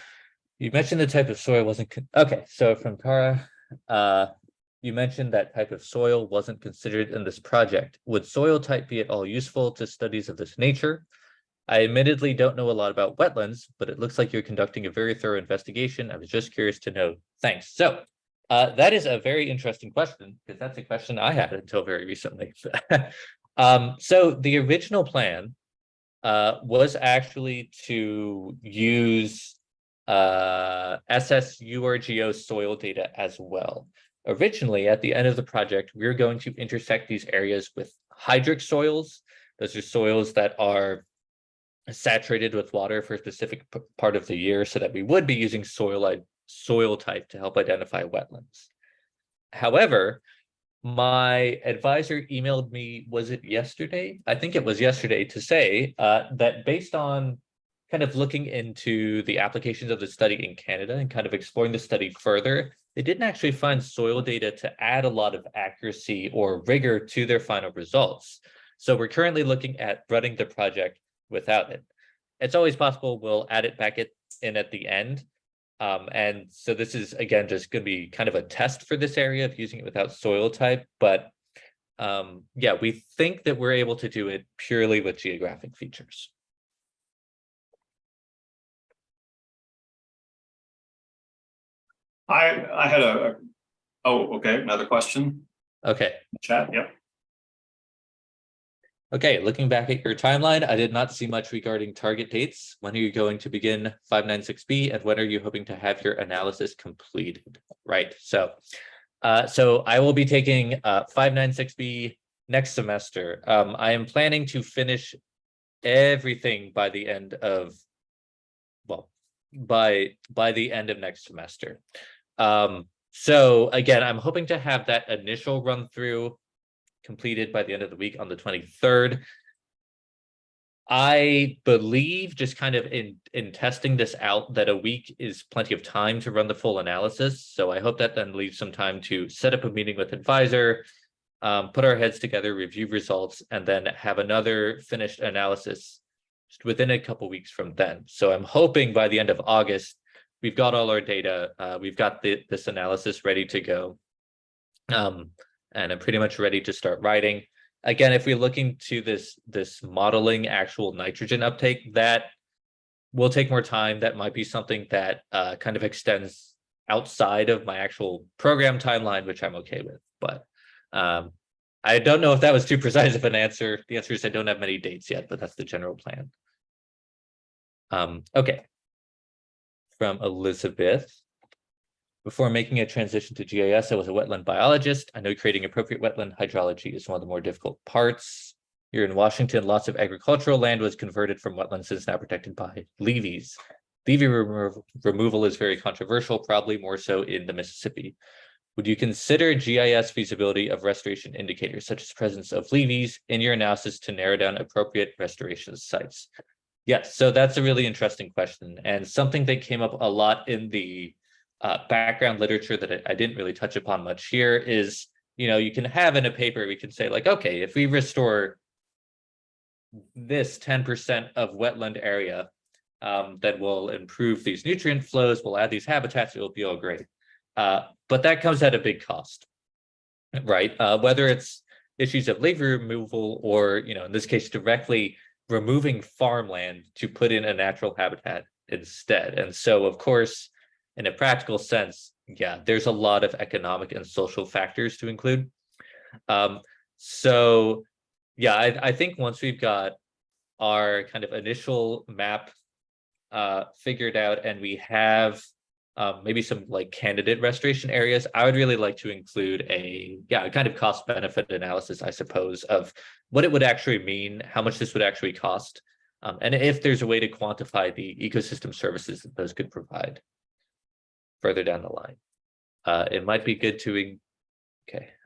You mentioned the type of soil wasn't, okay, so from Tara, you mentioned that type of soil wasn't considered in this project. Would soil type be at all useful to studies of this nature? I admittedly don't know a lot about wetlands, but it looks like you're conducting a very thorough investigation. I was just curious to know. Thanks. So that is a very interesting question, because that's a question I had until very recently. So the original plan was actually to use SSURGO soil data as well. Originally, at the end of the project, we were going to intersect these areas with hydric soils. Those are soils that are saturated with water for a specific part of the year, so that we would be using soil type to help identify wetlands. However, my advisor emailed me, was it yesterday? I think it was yesterday, to say that based on kind of looking into the applications of the study in Canada and kind of exploring the study further, they didn't actually find soil data to add a lot of accuracy or rigor to their final results. So we're currently looking at running the project without it. It's always possible we'll add it back in at the end. And so this is, again, just going to be kind of a test for this area of using it without soil type. But yeah, we think that we're able to do it purely with geographic features. I had okay, another question. Okay. Chat, yep. Okay, looking back at your timeline, I did not see much regarding target dates. When are you going to begin 596B, and when are you hoping to have your analysis completed? Right, so I will be taking 596B next semester. I am planning to finish everything by the end of, well, by the end of next semester. So again, I'm hoping to have that initial run through completed by the end of the week on the 23rd. I believe, just kind of in testing this out, that a week is plenty of time to run the full analysis. So I hope that then leaves some time to set up a meeting with advisor, put our heads together, review results, and then have another finished analysis just within a couple weeks from then. So I'm hoping by the end of August, we've got all our data, we've got this analysis ready to go. And I'm pretty much ready to start writing. Again, if we're looking to this modeling actual nitrogen uptake, that will take more time. That might be something that kind of extends outside of my actual program timeline, which I'm okay with. But I don't know if that was too precise of an answer. The answer is I don't have many dates yet, but that's the general plan. Okay. From Elizabeth. Before making a transition to GIS, I was a wetland biologist. I know creating appropriate wetland hydrology is one of the more difficult parts. Here in Washington, lots of agricultural land was converted from wetlands and is now protected by levees. Levee removal is very controversial, probably more so in the Mississippi. Would you consider GIS feasibility of restoration indicators, such as presence of levees, in your analysis to narrow down appropriate restoration sites? Yes, so that's a really interesting question, and something that came up a lot in the background literature that I didn't really touch upon much here is, you can have in a paper, we can say like, okay, if we restore this 10% of wetland area, then we'll improve these nutrient flows, we'll add these habitats, it'll be all great. But that comes at a big cost, right? Whether it's issues of levee removal or, in this case, directly removing farmland to put in a natural habitat instead. And so, of course, in a practical sense, yeah, there's a lot of economic and social factors to include. So yeah, I think once we've got our kind of initial map figured out and we have maybe some like candidate restoration areas, I would really like to include a kind of cost benefit analysis, I suppose, of what it would actually mean, how much this would actually cost, and if there's a way to quantify the ecosystem services that those could provide further down the line. It might be good to,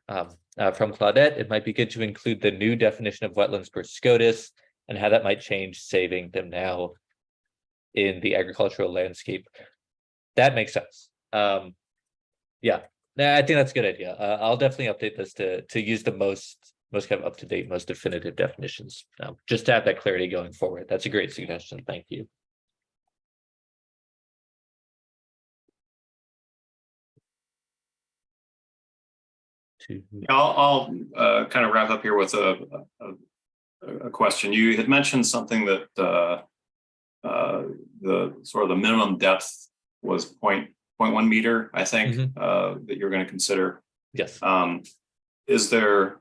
from Claudette, it might be good to include the new definition of wetlands per SCOTUS and how that might change saving them now in the agricultural landscape. That makes sense. Yeah, I think that's a good idea. I'll definitely update this to use the most kind of up-to-date, most definitive definitions, just to have that clarity going forward. That's a great suggestion. Thank you. I'll kind of wrap up here with a question. You had mentioned something that the sort of the minimum depth was 0.1 meter, I think, that you're going to consider. Yes. Is there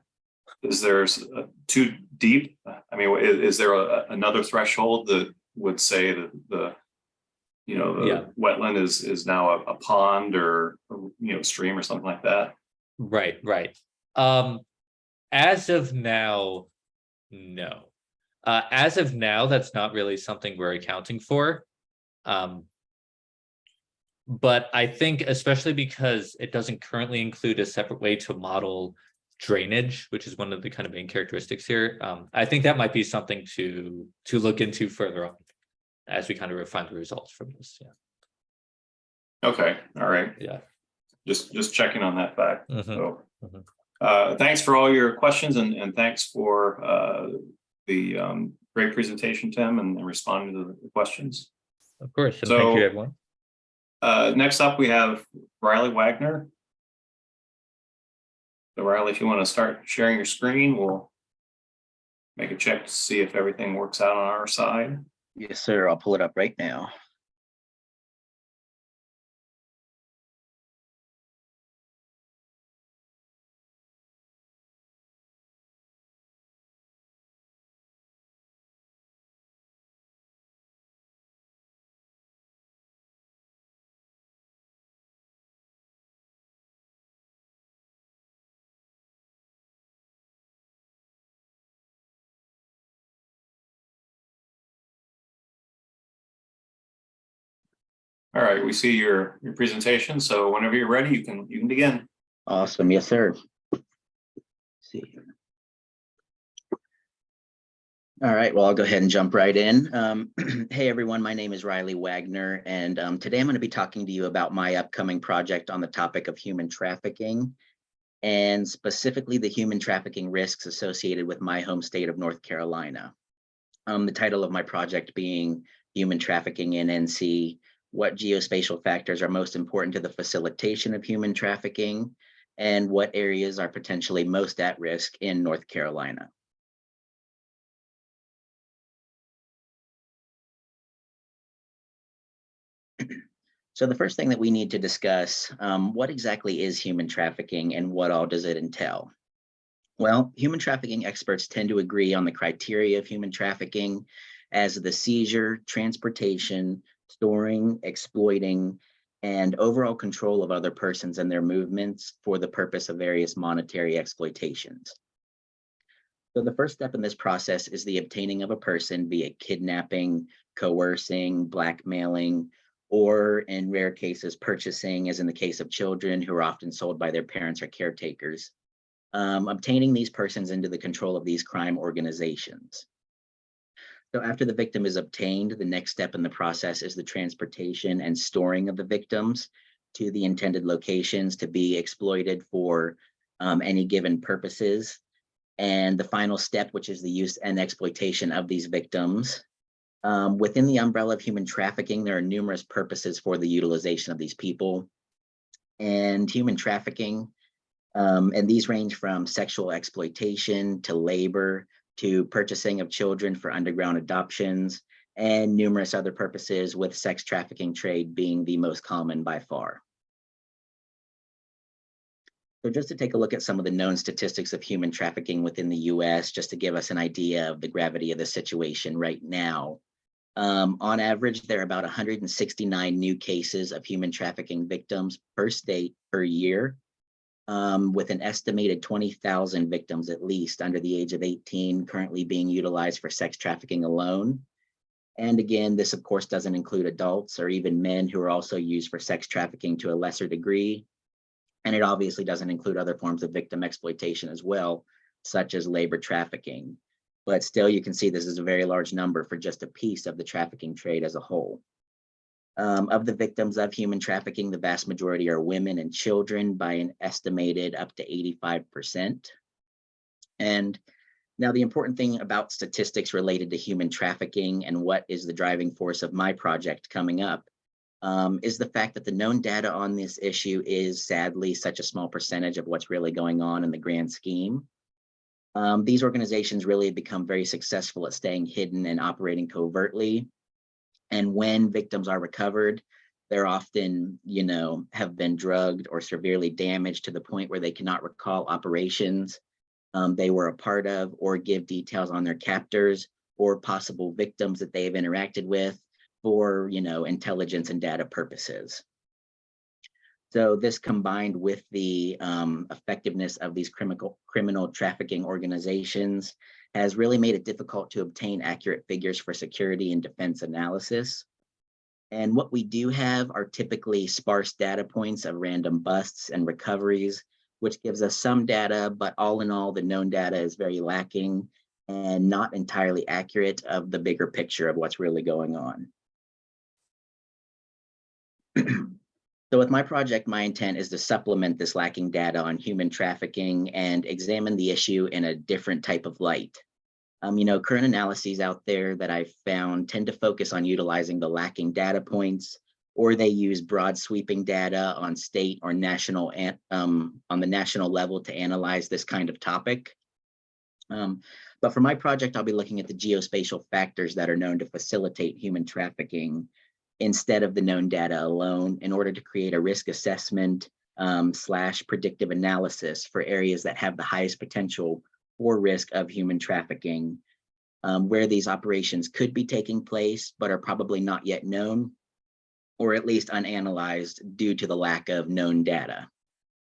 too deep? I mean, is there another threshold that would say that the wetland is now a pond or stream or something like that? Right. As of now, no. As of now, that's not really something we're accounting for. But I think especially because it doesn't currently include a separate way to model drainage, which is one of the kind of main characteristics here. I think that might be something to look into further on as we kind of refine the results from this. Yeah. Okay, all right. Yeah. Just checking on that fact. Mhm. So, Mhm. thanks for all your questions and thanks for the great presentation, Tim, and responding to the questions. Of course, and So, thank you, everyone. Next up, we have Riley Wagner. So Riley, if you want to start sharing your screen, we'll make a check to see if everything works out on our side. Yes, sir. I'll pull it up right now. All right, we see your presentation. So whenever you're ready, you can begin. Awesome. Yes, sir. Let's see here. All right, well, I'll go ahead and jump right in. Hey, everyone, my name is Riley Wagner, and today I'm going to be talking to you about my upcoming project on the topic of human trafficking, and specifically the human trafficking risks associated with my home state of North Carolina. The title of my project being Human Trafficking in NC, what geospatial factors are most important to the facilitation of human trafficking, and what areas are potentially most at risk in North Carolina. So the first thing that we need to discuss, what exactly is human trafficking and what all does it entail? Well, human trafficking experts tend to agree on the criteria of human trafficking as the seizure, transportation, storing, exploiting, and overall control of other persons and their movements for the purpose of various monetary exploitations. So the first step in this process is the obtaining of a person via kidnapping, coercing, blackmailing, or in rare cases, purchasing, as in the case of children who are often sold by their parents or caretakers. Obtaining these persons into the control of these crime organizations. So after the victim is obtained, the next step in the process is the transportation and storing of the victims to the intended locations to be exploited for any given purposes. And the final step, which is the use and exploitation of these victims. Within the umbrella of human trafficking, there are numerous purposes for the utilization of these people. And human trafficking, and these range from sexual exploitation to labor to purchasing of children for underground adoptions and numerous other purposes, with sex trafficking trade being the most common by far. So just to take a look at some of the known statistics of human trafficking within the US, just to give us an idea of the gravity of the situation right now. On average, there are about 169 new cases of human trafficking victims per state per year, with an estimated 20,000 victims at least under the age of 18 currently being utilized for sex trafficking alone. And again, this of course doesn't include adults or even men who are also used for sex trafficking to a lesser degree. And it obviously doesn't include other forms of victim exploitation as well, such as labor trafficking. But still, you can see this is a very large number for just a piece of the trafficking trade as a whole. Of the victims of human trafficking, the vast majority are women and children by an estimated up to 85%. And now the important thing about statistics related to human trafficking and what is the driving force of my project coming up is the fact that the known data on this issue is sadly such a small percentage of what's really going on in the grand scheme. These organizations really have become very successful at staying hidden and operating covertly. And when victims are recovered, they're often, have been drugged or severely damaged to the point where they cannot recall operations they were a part of or give details on their captors or possible victims that they have interacted with for, intelligence and data purposes. So this combined with the effectiveness of these criminal trafficking organizations has really made it difficult to obtain accurate figures for security and defense analysis. And what we do have are typically sparse data points of random busts and recoveries, which gives us some data, but all in all, the known data is very lacking and not entirely accurate of the bigger picture of what's really going on. So with my project, my intent is to supplement this lacking data on human trafficking and examine the issue in a different type of light. Current analyses out there that I've found tend to focus on utilizing the lacking data points, or they use broad sweeping data on state or national, on the national level to analyze this kind of topic. But for my project, I'll be looking at the geospatial factors that are known to facilitate human trafficking instead of the known data alone, in order to create a risk assessment / predictive analysis for areas that have the highest potential for risk of human trafficking, where these operations could be taking place, but are probably not yet known, or at least unanalyzed due to the lack of known data.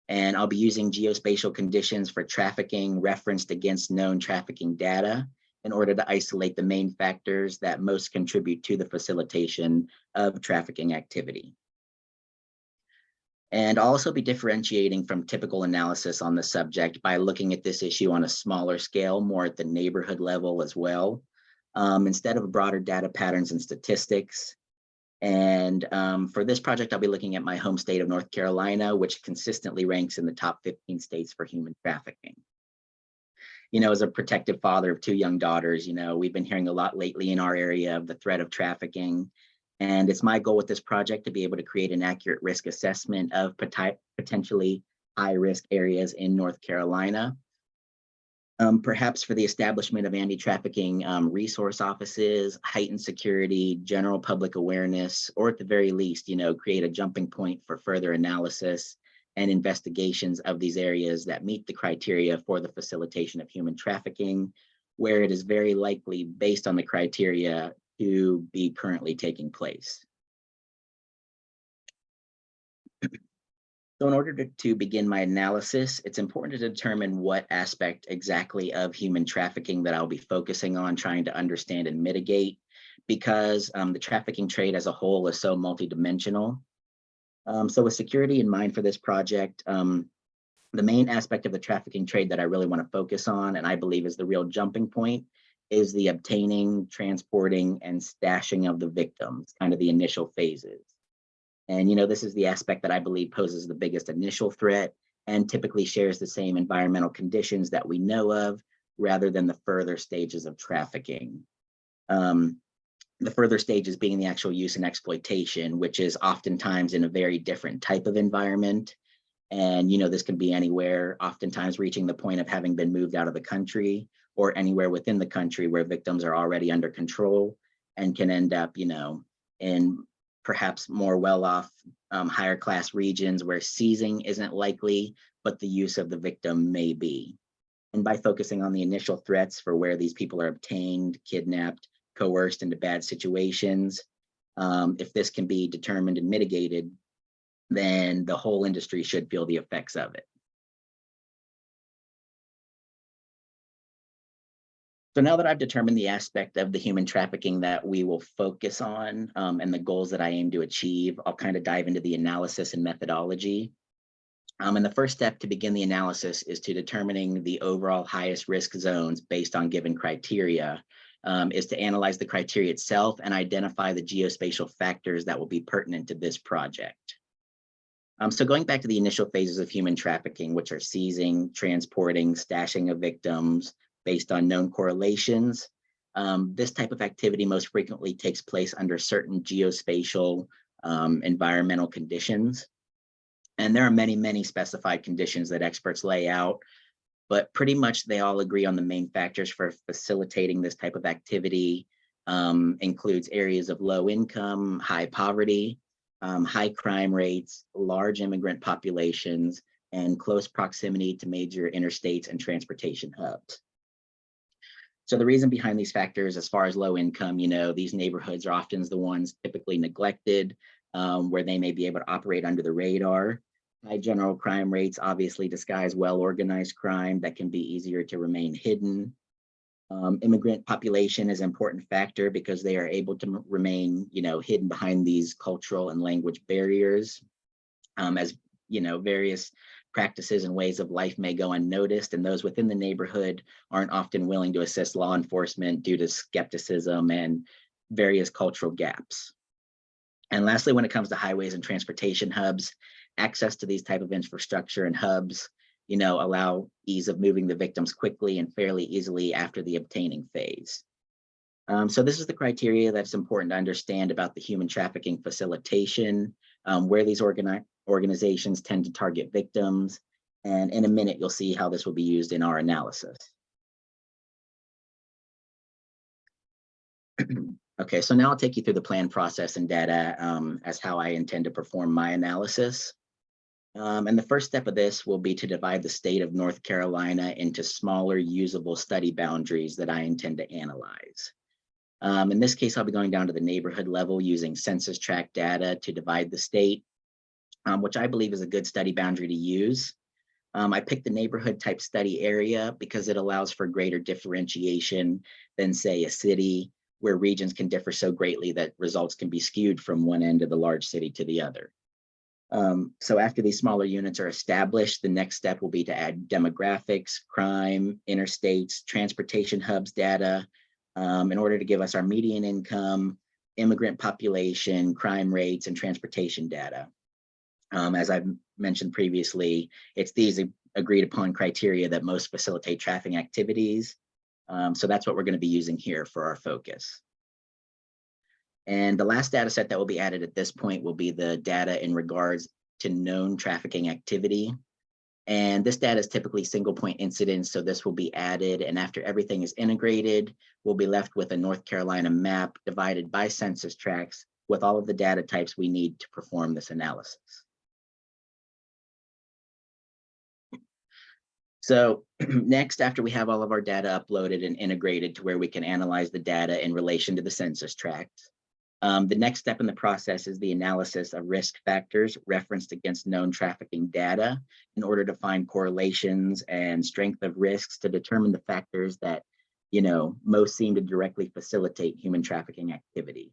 And I'll be using geospatial conditions for trafficking referenced against known trafficking data in order to isolate the main factors that most contribute to the facilitation of trafficking activity. And I'll also be differentiating from typical analysis on the subject by looking at this issue on a smaller scale, more at the neighborhood level as well, instead of broader data patterns and statistics. And for this project, I'll be looking at my home state of North Carolina, which consistently ranks in the top 15 states for human trafficking. As a protective father of 2 young daughters, we've been hearing a lot lately in our area of the threat of trafficking. And it's my goal with this project to be able to create an accurate risk assessment of potentially high-risk areas in North Carolina. Perhaps for the establishment of anti-trafficking resource offices, heightened security, general public awareness, or at the very least, create a jumping point for further analysis and investigations of these areas that meet the criteria for the facilitation of human trafficking, where it is very likely, based on the criteria, to be currently taking place. So in order to begin my analysis, it's important to determine what aspect exactly of human trafficking that I'll be focusing on trying to understand and mitigate, because the trafficking trade as a whole is so multidimensional. So with security in mind for this project, the main aspect of the trafficking trade that I really want to focus on, and I believe is the real jumping point, is the obtaining, transporting, and stashing of the victims, kind of the initial phases. And this is the aspect that I believe poses the biggest initial threat and typically shares the same environmental conditions that we know of, rather than the further stages of trafficking. The further stages being the actual use and exploitation, which is oftentimes in a very different type of environment. And this can be anywhere, oftentimes reaching the point of having been moved out of the country, or anywhere within the country where victims are already under control and can end up, in perhaps more well-off, higher class regions where seizing isn't likely, but the use of the victim may be. And by focusing on the initial threats for where these people are obtained, kidnapped, coerced into bad situations, if this can be determined and mitigated, then the whole industry should feel the effects of it. So now that I've determined the aspect of the human trafficking that we will focus on and the goals that I aim to achieve, I'll kind of dive into the analysis and methodology. And the first step to begin the analysis is to determining the overall highest risk zones based on given criteria, is to analyze the criteria itself and identify the geospatial factors that will be pertinent to this project. So going back to the initial phases of human trafficking, which are seizing, transporting, stashing of victims, based on known correlations. This type of activity most frequently takes place under certain geospatial environmental conditions. And there are many, many specified conditions that experts lay out, but pretty much they all agree on the main factors for facilitating this type of activity. Includes areas of low income, high poverty, high crime rates, large immigrant populations, and close proximity to major interstates and transportation hubs. So the reason behind these factors, as far as low income, these neighborhoods are often the ones typically neglected, where they may be able to operate under the radar. High general crime rates obviously disguise well-organized crime that can be easier to remain hidden. Immigrant population is an important factor because they are able to remain, hidden behind these cultural and language barriers, as various practices and ways of life may go unnoticed, and those within the neighborhood aren't often willing to assist law enforcement due to skepticism and various cultural gaps. And lastly, when it comes to highways and transportation hubs, access to these type of infrastructure and hubs, allow ease of moving the victims quickly and fairly easily after the obtaining phase. So this is the criteria that's important to understand about the human trafficking facilitation, where these organizations tend to target victims. And in a minute, you'll see how this will be used in our analysis. Okay, so now I'll take you through the plan process and data as how I intend to perform my analysis. And the first step of this will be to divide the state of North Carolina into smaller usable study boundaries that I intend to analyze. In this case, I'll be going down to the neighborhood level using census tract data to divide the state, which I believe is a good study boundary to use. I picked the neighborhood type study area because it allows for greater differentiation than, say, a city, where regions can differ so greatly that results can be skewed from one end of the large city to the other. So after these smaller units are established, the next step will be to add demographics, crime, interstates, transportation hubs data in order to give us our median income, immigrant population, crime rates, and transportation data. As I've mentioned previously, it's these agreed upon criteria that most facilitate trafficking activities. So that's what we're going to be using here for our focus. And the last data set that will be added at this point will be the data in regards to known trafficking activity. And this data is typically single point incidents, so this will be added. And after everything is integrated, we'll be left with a North Carolina map divided by census tracts with all of the data types we need to perform this analysis. So next, after we have all of our data uploaded and integrated to where we can analyze the data in relation to the census tract, the next step in the process is the analysis of risk factors referenced against known trafficking data in order to find correlations and strength of risks to determine the factors that, most seem to directly facilitate human trafficking activity.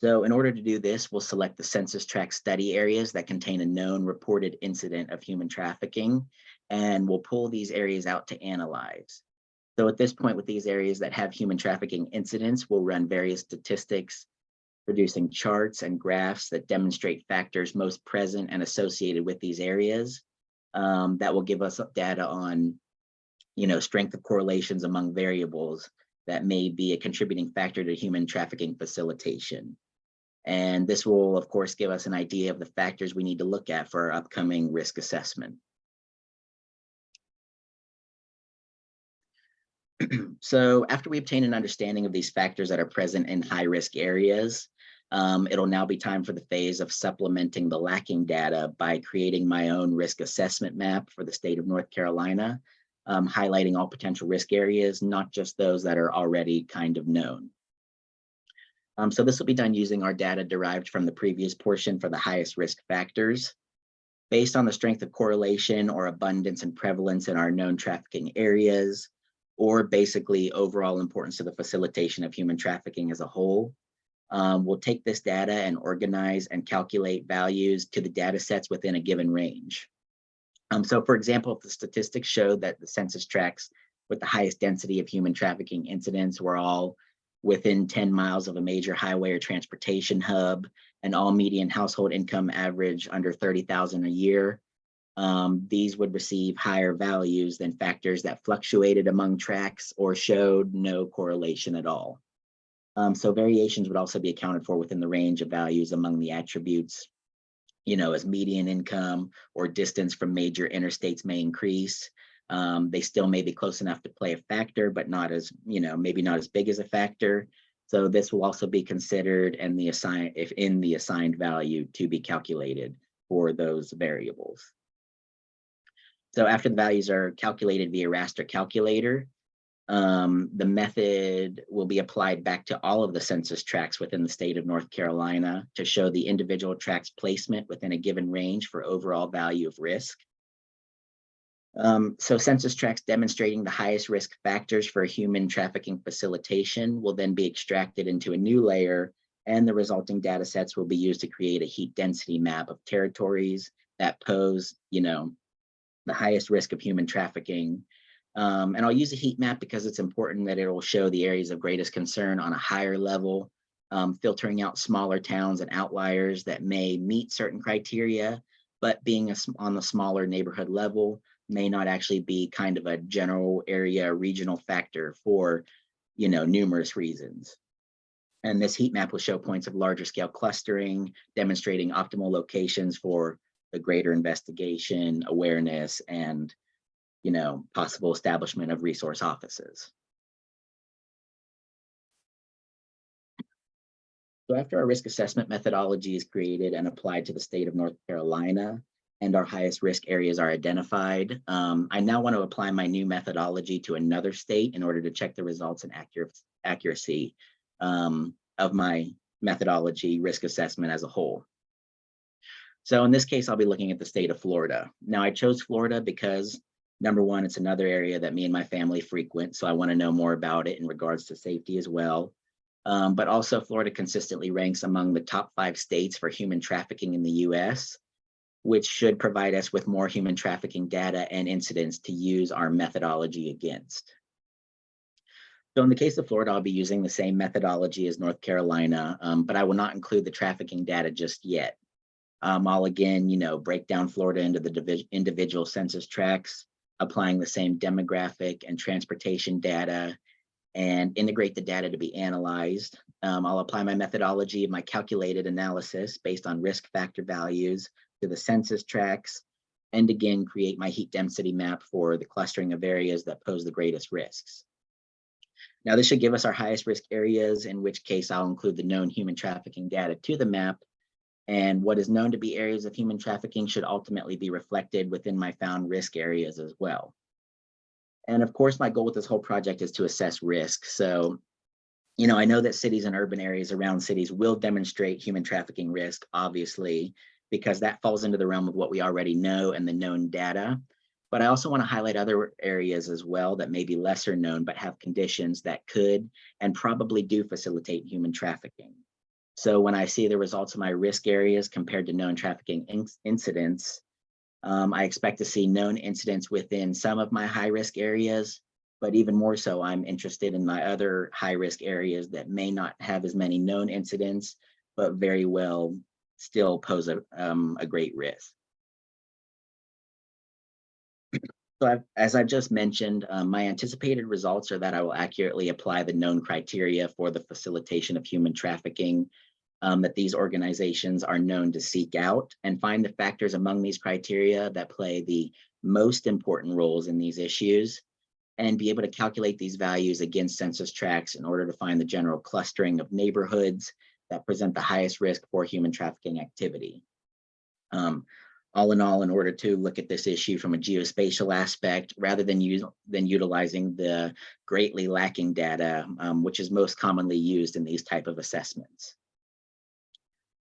So in order to do this, we'll select the census tract study areas that contain a known reported incident of human trafficking, and we'll pull these areas out to analyze. So at this point, with these areas that have human trafficking incidents, we'll run various statistics, producing charts and graphs that demonstrate factors most present and associated with these areas. That will give us data on, strength of correlations among variables that may be a contributing factor to human trafficking facilitation. And this will, of course, give us an idea of the factors we need to look at for our upcoming risk assessment. So after we obtain an understanding of these factors that are present in high-risk areas, it'll now be time for the phase of supplementing the lacking data by creating my own risk assessment map for the state of North Carolina, highlighting all potential risk areas, not just those that are already kind of known. So this will be done using our data derived from the previous portion for the highest risk factors. Based on the strength of correlation or abundance and prevalence in our known trafficking areas, or basically overall importance to the facilitation of human trafficking as a whole. We'll take this data and organize and calculate values to the data sets within a given range. So for example, if the statistics show that the census tracts with the highest density of human trafficking incidents were all within 10 miles of a major highway or transportation hub, and all median household income average under $30,000 a year, these would receive higher values than factors that fluctuated among tracts or showed no correlation at all. So variations would also be accounted for within the range of values among the attributes, as median income or distance from major interstates may increase. They still may be close enough to play a factor, but not as, maybe not as big as a factor. So this will also be considered in the assigned value to be calculated for those variables. So after the values are calculated via raster calculator, the method will be applied back to all of the census tracts within the state of North Carolina to show the individual tracts placement within a given range for overall value of risk. So census tracts demonstrating the highest risk factors for human trafficking facilitation will then be extracted into a new layer, and the resulting data sets will be used to create a heat density map of territories that pose, the highest risk of human trafficking. And I'll use a heat map because it's important that it will show the areas of greatest concern on a higher level, filtering out smaller towns and outliers that may meet certain criteria, but being on the smaller neighborhood level may not actually be kind of a general area regional factor for, numerous reasons. And this heat map will show points of larger scale clustering, demonstrating optimal locations for the greater investigation, awareness, and possible establishment of resource offices. So after our risk assessment methodology is created and applied to the state of North Carolina, and our highest risk areas are identified, I now want to apply my new methodology to another state in order to check the results and accuracy of my methodology risk assessment as a whole. So in this case, I'll be looking at the state of Florida. Now I chose Florida because number one, it's another area that me and my family frequent, so I want to know more about it in regards to safety as well. But also Florida consistently ranks among the top 5 states for human trafficking in the US, which should provide us with more human trafficking data and incidents to use our methodology against. So in the case of Florida, I'll be using the same methodology as North Carolina, but I will not include the trafficking data just yet. I'll again, break down Florida into the individual census tracts, applying the same demographic and transportation data, and integrate the data to be analyzed. I'll apply my methodology of my calculated analysis based on risk factor values to the census tracts, and again, create my heat density map for the clustering of areas that pose the greatest risks. Now, this should give us our highest risk areas, in which case I'll include the known human trafficking data to the map, and what is known to be areas of human trafficking should ultimately be reflected within my found risk areas as well. And of course, my goal with this whole project is to assess risk. So, I know that cities and urban areas around cities will demonstrate human trafficking risk, obviously, because that falls into the realm of what we already know and the known data. But I also want to highlight other areas as well that may be lesser known, but have conditions that could and probably do facilitate human trafficking. So when I see the results of my risk areas compared to known trafficking incidents, I expect to see known incidents within some of my high risk areas, but even more so, I'm interested in my other high risk areas that may not have as many known incidents, but very well still pose a great risk. So as I've just mentioned, my anticipated results are that I will accurately apply the known criteria for the facilitation of human trafficking that these organizations are known to seek out, and find the factors among these criteria that play the most important roles in these issues, and be able to calculate these values against census tracts in order to find the general clustering of neighborhoods that present the highest risk for human trafficking activity. All in all, in order to look at this issue from a geospatial aspect, rather than utilizing the greatly lacking data, which is most commonly used in these type of assessments.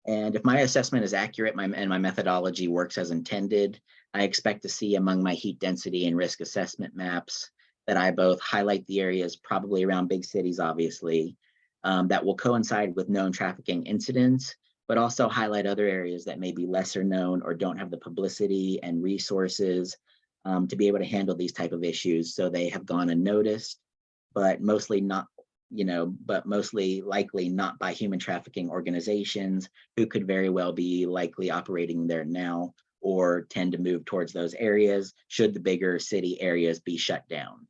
And if my assessment is accurate and my methodology works as intended, I expect to see among my heat density and risk assessment maps that I both highlight the areas probably around big cities, obviously, that will coincide with known trafficking incidents, but also highlight other areas that may be lesser known or don't have the publicity and resources to be able to handle these type of issues. So they have gone unnoticed, but mostly likely not by human trafficking organizations who could very well be likely operating there now, or tend to move towards those areas should the bigger city areas be shut down.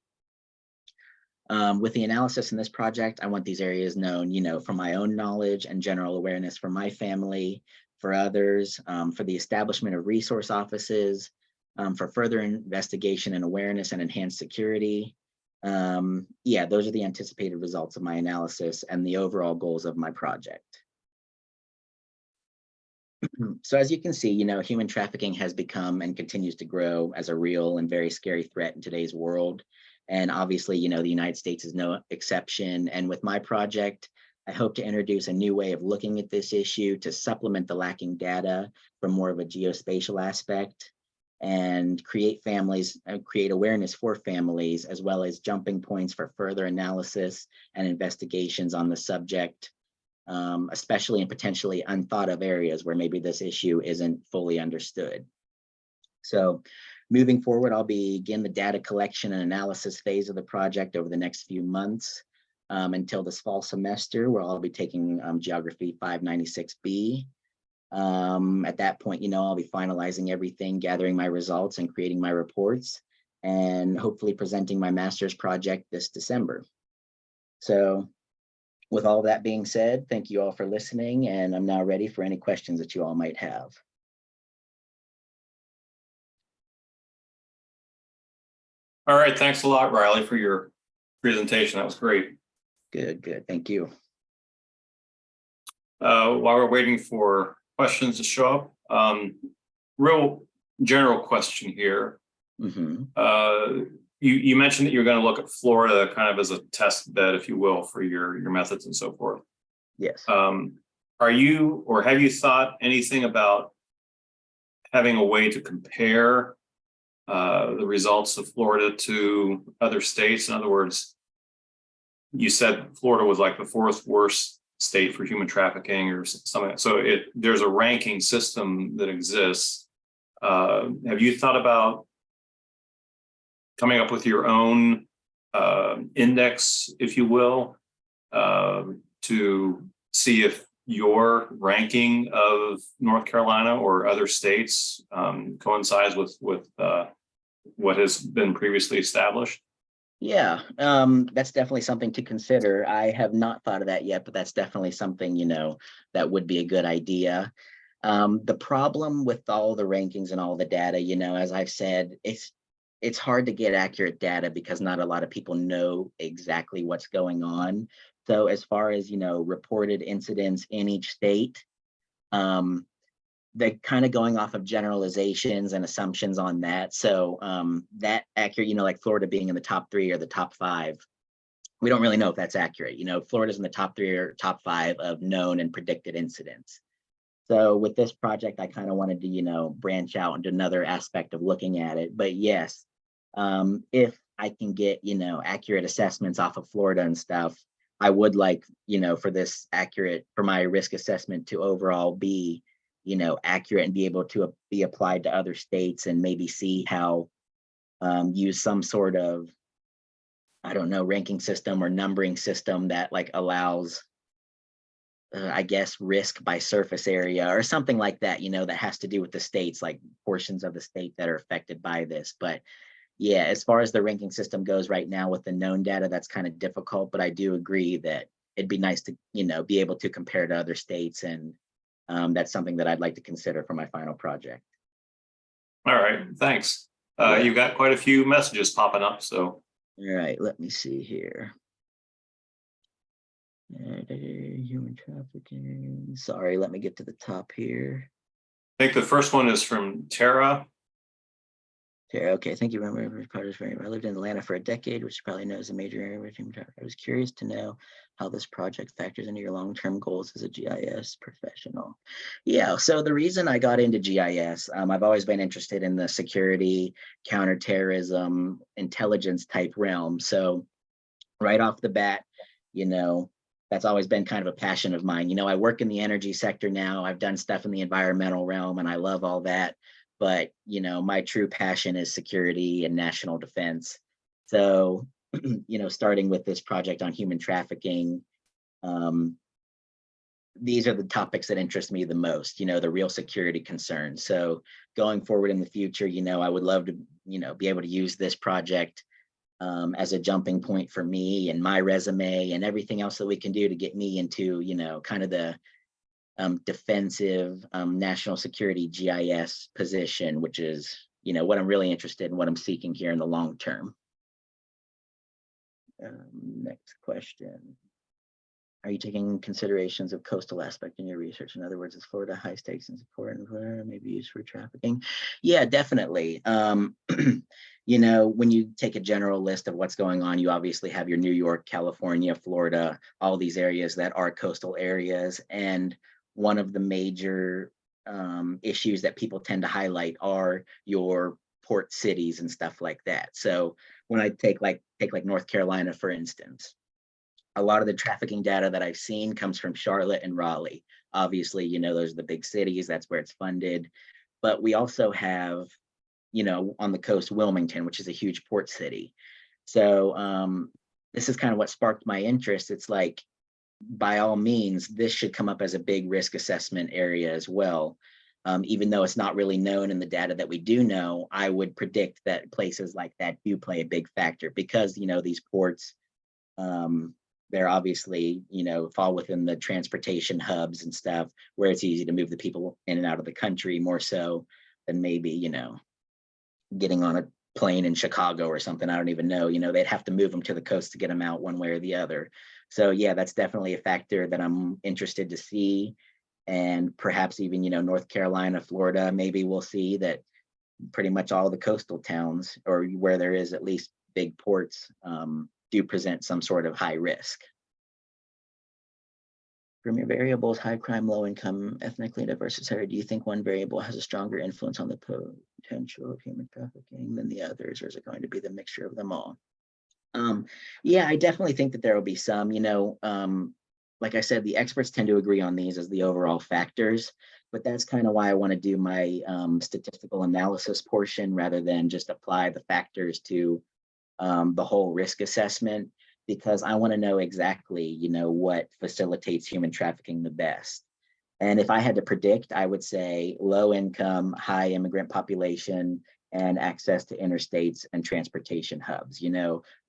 With the analysis in this project, I want these areas known, for my own knowledge and general awareness for my family, for others, for the establishment of resource offices, for further investigation and awareness and enhanced security. Those are the anticipated results of my analysis and the overall goals of my project. So as you can see, human trafficking has become and continues to grow as a real and very scary threat in today's world. And obviously, the United States is no exception. And with my project, I hope to introduce a new way of looking at this issue to supplement the lacking data from more of a geospatial aspect. and create awareness for families, as well as jumping points for further analysis and investigations on the subject, especially in potentially unthought of areas where maybe this issue isn't fully understood. So moving forward, I'll begin the data collection and analysis phase of the project over the next few months until this fall semester, where I'll be taking Geography 596B. At that point, I'll be finalizing everything, gathering my results and creating my reports, and hopefully presenting my master's project this December. So with all that being said, thank you all for listening, and I'm now ready for any questions that you all might have. All right, thanks a lot, Riley, for your presentation. That was great. Good, thank you. While we're waiting for questions to show up, real general question here. You mentioned that you're going to look at Florida kind of as a test bed, if you will, for your methods and so forth. Yes. Are you, or have you thought anything about having a way to compare the results of Florida to other states? In other words, you said Florida was like the 4th worst state for human trafficking or something. So there's a ranking system that exists. Have you thought about coming up with your own index, if you will, to see if your ranking of North Carolina or other states coincides with what has been previously established? Yeah, that's definitely something to consider. I have not thought of that yet, but that's definitely something, that would be a good idea. The problem with all the rankings and all the data, as I've said, it's hard to get accurate data because not a lot of people know exactly what's going on. So as far as, reported incidents in each state, they're kind of going off of generalizations and assumptions on that. So that accurate, like Florida being in the top 3 or the top 5, we don't really know if that's accurate. Florida's in the top 3 or top 5 of known and predicted incidents. So with this project, I kind of wanted to, branch out into another aspect of looking at it. But yes, if I can get, accurate assessments off of Florida and stuff, I would like, for my risk assessment to overall be, accurate and be able to be applied to other states, and maybe see how use some sort of, I don't know, ranking system or numbering system that like allows, I guess, risk by surface area or something like that, that has to do with the states, like portions of the state that are affected by this. But yeah, as far as the ranking system goes right now with the known data, that's kind of difficult, but I do agree that it'd be nice to, be able to compare to other states, and that's something that I'd like to consider for my final project. All right, thanks. Yeah. You've got quite a few messages popping up, so. All right, let me see here. Human trafficking. Sorry, let me get to the top here. I think the first one is from Tara. Okay, thank you very much. I lived in Atlanta for a decade, which you probably know is a major area of human trafficking. I was curious to know how this project factors into your long-term goals as a GIS professional. Yeah, so the reason I got into GIS, I've always been interested in the security, counterterrorism, intelligence type realm. So right off the bat, that's always been kind of a passion of mine. I work in the energy sector now. I've done stuff in the environmental realm, and I love all that. But, my true passion is security and national defense. So, starting with this project on human trafficking, these are the topics that interest me the most, the real security concerns. So going forward in the future, I would love to, be able to use this project as a jumping point for me and my resume and everything else that we can do to get me into, kind of the defensive national security GIS position, which is, what I'm really interested in, what I'm seeking here in the long term. Next question. Are you taking considerations of coastal aspect in your research? In other words, is Florida high stakes and support and maybe used for trafficking? Yeah, definitely. When you take a general list of what's going on, you obviously have your New York, California, Florida, all these areas that are coastal areas. And one of the major issues that people tend to highlight are your port cities and stuff like that. So when I take like North Carolina, for instance, a lot of the trafficking data that I've seen comes from Charlotte and Raleigh. Obviously, those are the big cities, that's where it's funded. But we also have, on the coast, Wilmington, which is a huge port city. So this is kind of what sparked my interest. It's like, by all means, this should come up as a big risk assessment area as well. Even though it's not really known in the data that we do know, I would predict that places like that do play a big factor because, these ports, they're obviously, fall within the transportation hubs and stuff where it's easy to move the people in and out of the country more so than maybe, getting on a plane in Chicago or something. I don't even know, they'd have to move them to the coast to get them out one way or the other. So yeah, that's definitely a factor that I'm interested to see. And perhaps even, North Carolina, Florida, maybe we'll see that pretty much all the coastal towns or where there is at least big ports do present some sort of high risk. From your variables, high crime, low income, ethnically diverse society, do you think one variable has a stronger influence on the potential of human trafficking than the others, or is it going to be the mixture of them all? Yeah, I definitely think that there will be some, like I said, the experts tend to agree on these as the overall factors, but that's kind of why I want to do my statistical analysis portion rather than just apply the factors to the whole risk assessment, because I want to know exactly, what facilitates human trafficking the best. And if I had to predict, I would say low income, high immigrant population, and access to interstates and transportation hubs,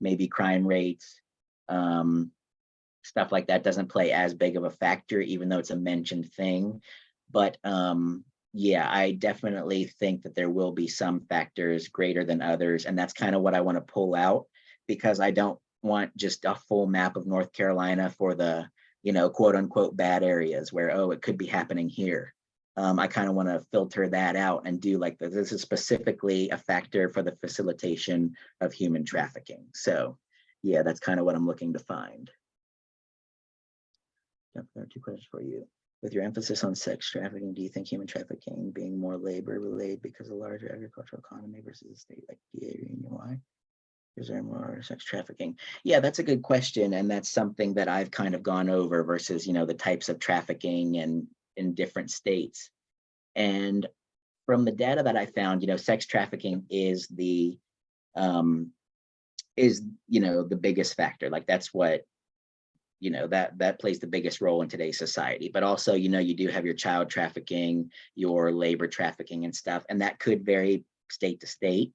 maybe crime rates, stuff like that doesn't play as big of a factor, even though it's a mentioned thing. But yeah, I definitely think that there will be some factors greater than others. And that's kind of what I want to pull out, because I don't want just a full map of North Carolina for the, quote unquote bad areas where, oh, it could be happening here. I kind of want to filter that out and do like this is specifically a factor for the facilitation of human trafficking. So yeah, that's kind of what I'm looking to find. There are 2 questions for you. With your emphasis on sex trafficking, do you think human trafficking being more labor related because of larger agricultural economy versus a state like PA or Union Y? Is there more sex trafficking? Yeah, that's a good question. And that's something that I've kind of gone over versus, the types of trafficking and in different states. And from the data that I found, sex trafficking is the biggest factor. Like that's what, that plays the biggest role in today's society. But also, you do have your child trafficking, your labor trafficking and stuff, and that could vary state to state.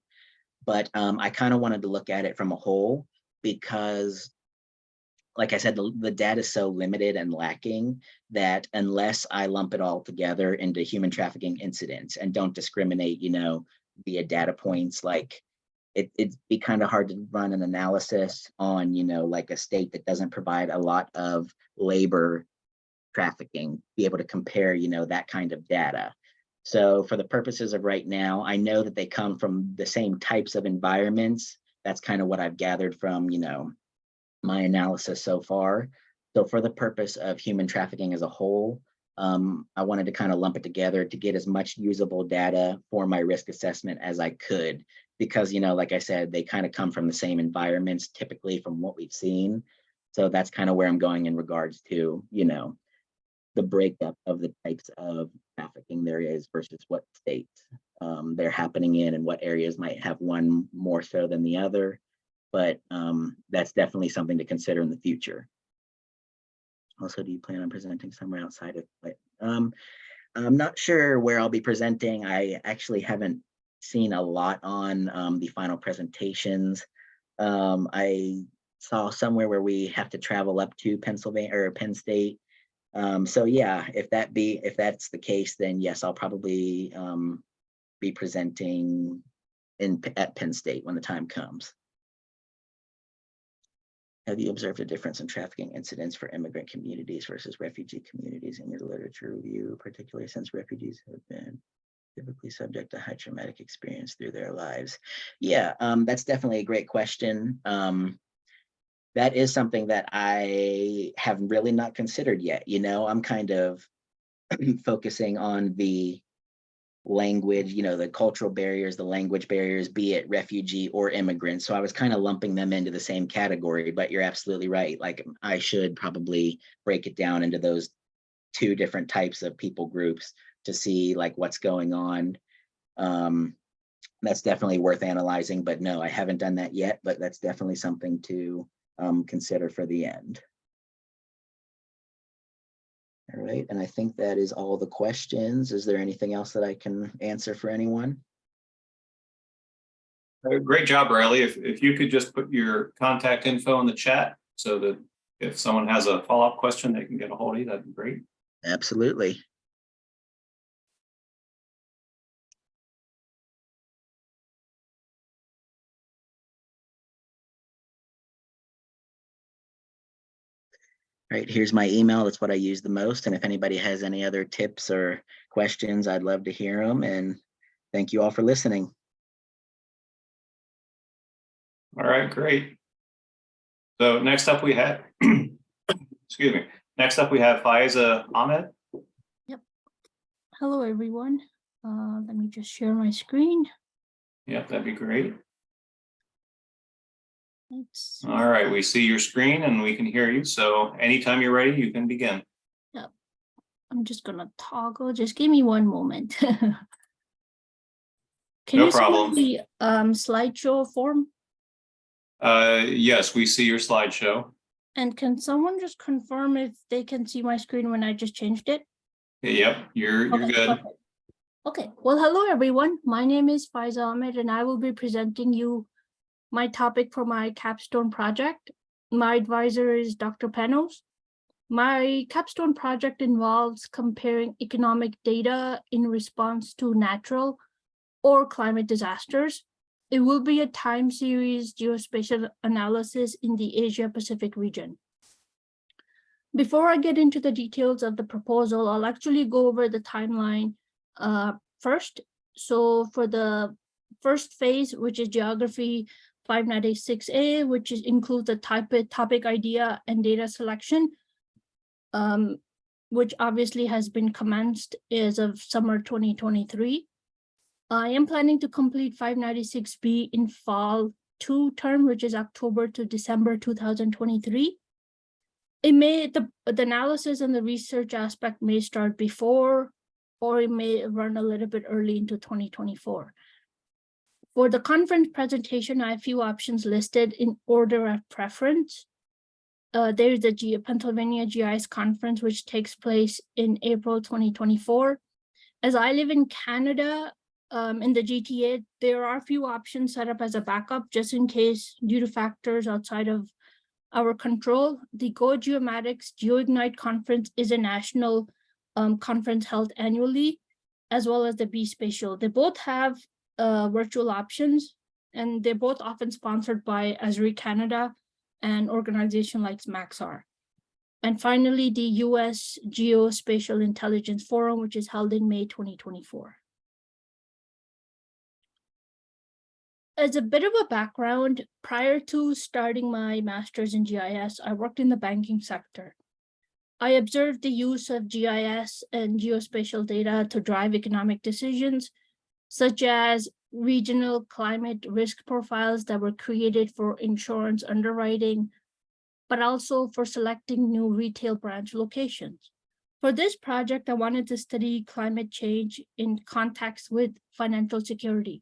But I kind of wanted to look at it from a whole because, like I said, the data is so limited and lacking that unless I lump it all together into human trafficking incidents and don't discriminate, via data points, like it'd be kind of hard to run an analysis on, like a state that doesn't provide a lot of labor trafficking, be able to compare, that kind of data. So for the purposes of right now, I know that they come from the same types of environments. That's kind of what I've gathered from, my analysis so far. So for the purpose of human trafficking as a whole, I wanted to kind of lump it together to get as much usable data for my risk assessment as I could, because, like I said, they kind of come from the same environments, typically from what we've seen. So that's kind of where I'm going in regards to, the breakup of the types of trafficking there is versus what states they're happening in and what areas might have one more so than the other. But that's definitely something to consider in the future. Also, do you plan on presenting somewhere outside of like, I'm not sure where I'll be presenting. I actually haven't seen a lot on the final presentations. I saw somewhere where we have to travel up to Pennsylvania or Penn State. So yeah, if that's the case, then yes, I'll probably be presenting at Penn State when the time comes. Have you observed a difference in trafficking incidents for immigrant communities versus refugee communities in your literature review, particularly since refugees have been typically subject to high traumatic experience through their lives? Yeah, that's definitely a great question. That is something that I have really not considered yet. I'm kind of focusing on the language, the cultural barriers, the language barriers, be it refugee or immigrant. So I was kind of lumping them into the same category, but you're absolutely right. Like I should probably break it down into those two different types of people groups to see like what's going on. That's definitely worth analyzing, but no, I haven't done that yet, but that's definitely something to consider for the end. All right, and I think that is all the questions. Is there anything else that I can answer for anyone? Great job, Riley. If you could just put your contact info in the chat so that if someone has a follow-up question, they can get a hold of you, that'd be great. Absolutely. All right, here's my email. That's what I use the most. And if anybody has any other tips or questions, I'd love to hear them. And thank you all for listening. All right, great. So next up we have, excuse me, next up we have Faiza Ahmed. Yep. Hello, everyone. Let me just share my screen. Yep, that'd be great. Let's All right, we see your screen and we can hear you. So anytime you're ready, you can begin. Yep. I'm just gonna toggle. Just give me one moment. Can No you problem. see the slideshow form? Yes, we see your slideshow. And can someone just confirm if they can see my screen when I just changed it? Yep, you're Okay, good. perfect. Okay, well, hello everyone. My name is Faiza Ahmed and I will be presenting you my topic for my capstone project. My advisor is Dr. Panos. My capstone project involves comparing economic data in response to natural or climate disasters. It will be a time series geospatial analysis in the Asia Pacific region. Before I get into the details of the proposal, I'll actually go over the timeline first. So for the first phase, which is geography 596A, which includes the topic idea and data selection, which obviously has been commenced as of summer 2023. I am planning to complete 596B in fall 2 term, which is October to December 2023. The analysis and the research aspect may start before, or it may run a little bit early into 2024. For the conference presentation, I have a few options listed in order of preference. There's the Pennsylvania GIS conference, which takes place in April 2024. As I live in Canada, in the GTA, there are a few options set up as a backup, just in case due to factors outside of our control. The GeoMatics GeoIgnite conference is a national conference held annually, as well as the B-Spatial. They both have virtual options, and they're both often sponsored by Esri Canada and organizations like Maxar. And finally, the US Geospatial Intelligence Forum, which is held in May 2024. As a bit of a background, prior to starting my master's in GIS, I worked in the banking sector. I observed the use of GIS and geospatial data to drive economic decisions, such as regional climate risk profiles that were created for insurance underwriting, but also for selecting new retail branch locations. For this project, I wanted to study climate change in context with financial security.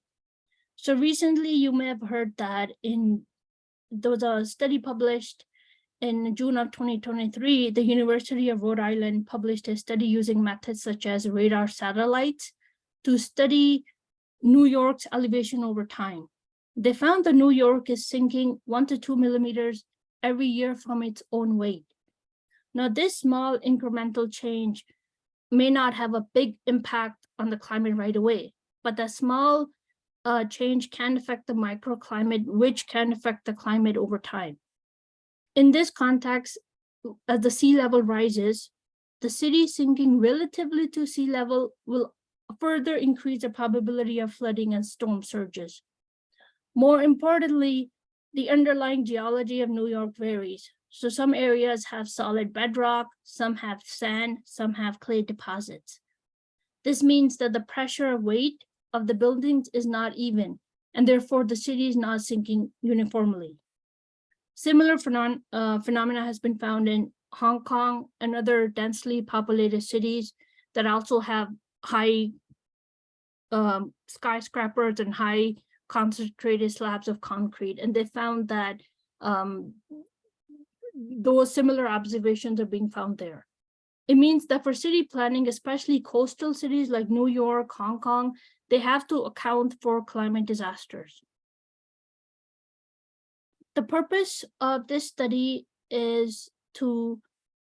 So recently, you may have heard that there was a study published in June of 2023, the University of Rhode Island published a study using methods such as radar satellites to study New York's elevation over time. They found that New York is sinking 1 to 2 millimeters every year from its own weight. Now, this small incremental change may not have a big impact on the climate right away, but that small change can affect the microclimate, which can affect the climate over time. In this context, as the sea level rises, the city sinking relatively to sea level will further increase the probability of flooding and storm surges. More importantly, the underlying geology of New York varies. So some areas have solid bedrock, some have sand, some have clay deposits. This means that the pressure of weight of the buildings is not even, and therefore the city is not sinking uniformly. Similar phenomena has been found in Hong Kong and other densely populated cities that also have high skyscrapers and high concentrated slabs of concrete. And they found that those similar observations are being found there. It means that for city planning, especially coastal cities like New York, Hong Kong, they have to account for climate disasters. The purpose of this study is to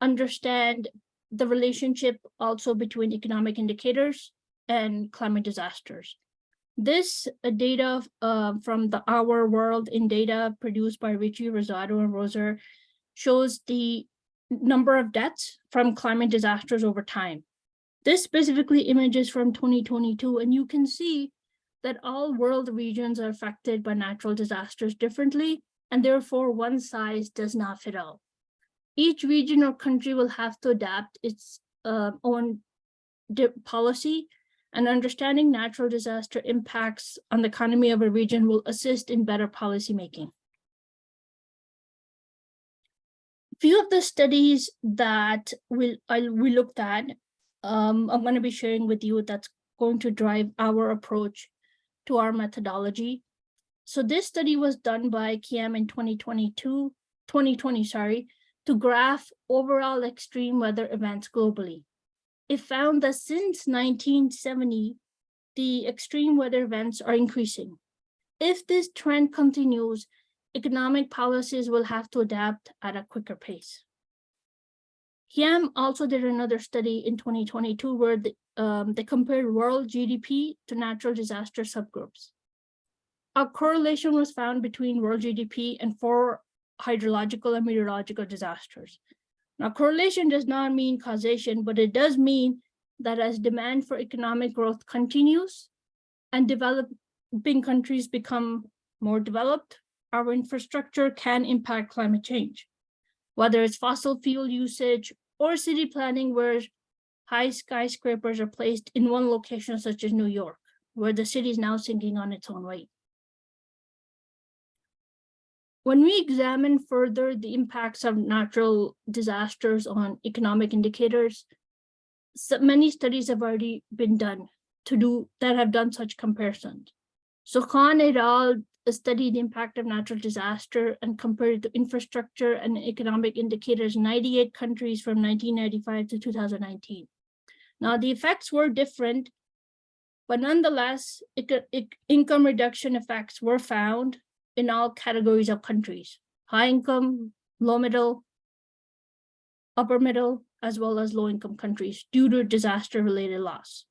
understand the relationship also between economic indicators and climate disasters. This data from the Our World in Data produced by Ricci, Rosado, and Roser shows the number of deaths from climate disasters over time. This specifically images from 2022, and you can see that all world regions are affected by natural disasters differently, and therefore one size does not fit all. Each region or country will have to adapt its own policy, and understanding natural disaster impacts on the economy of a region will assist in better policymaking. Few of the studies that we looked at, I'm going to be sharing with you that's going to drive our approach to our methodology. So this study was done by Kiam in 2020, to graph overall extreme weather events globally. It found that since 1970, the extreme weather events are increasing. If this trend continues, economic policies will have to adapt at a quicker pace. Kiam also did another study in 2022 where they compared world GDP to natural disaster subgroups. A correlation was found between world GDP and 4 hydrological and meteorological disasters. Now, correlation does not mean causation, but it does mean that as demand for economic growth continues and developing countries become more developed, our infrastructure can impact climate change, whether it's fossil fuel usage or city planning where high skyscrapers are placed in one location, such as New York, where the city is now sinking on its own weight. When we examine further the impacts of natural disasters on economic indicators, many studies have already been done that have done such comparisons. So Khan et al. Studied the impact of natural disaster and compared it to infrastructure and economic indicators in 98 countries from 1995 to 2019. Now, the effects were different, but nonetheless, income reduction effects were found in all categories of countries: high income, low middle, upper middle, as well as low income countries due to disaster-related loss.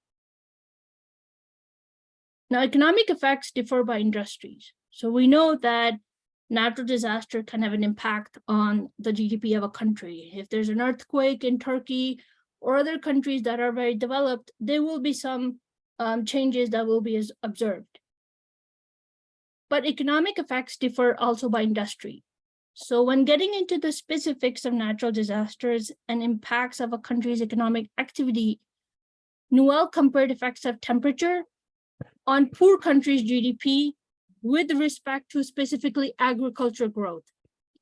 Now, economic effects differ by industries. So we know that natural disaster can have an impact on the GDP of a country. If there's an earthquake in Turkey or other countries that are very developed, there will be some changes that will be observed. But economic effects differ also by industry. So when getting into the specifics of natural disasters and impacts of a country's economic activity, Newell compared effects of temperature on poor countries' GDP with respect to specifically agriculture growth.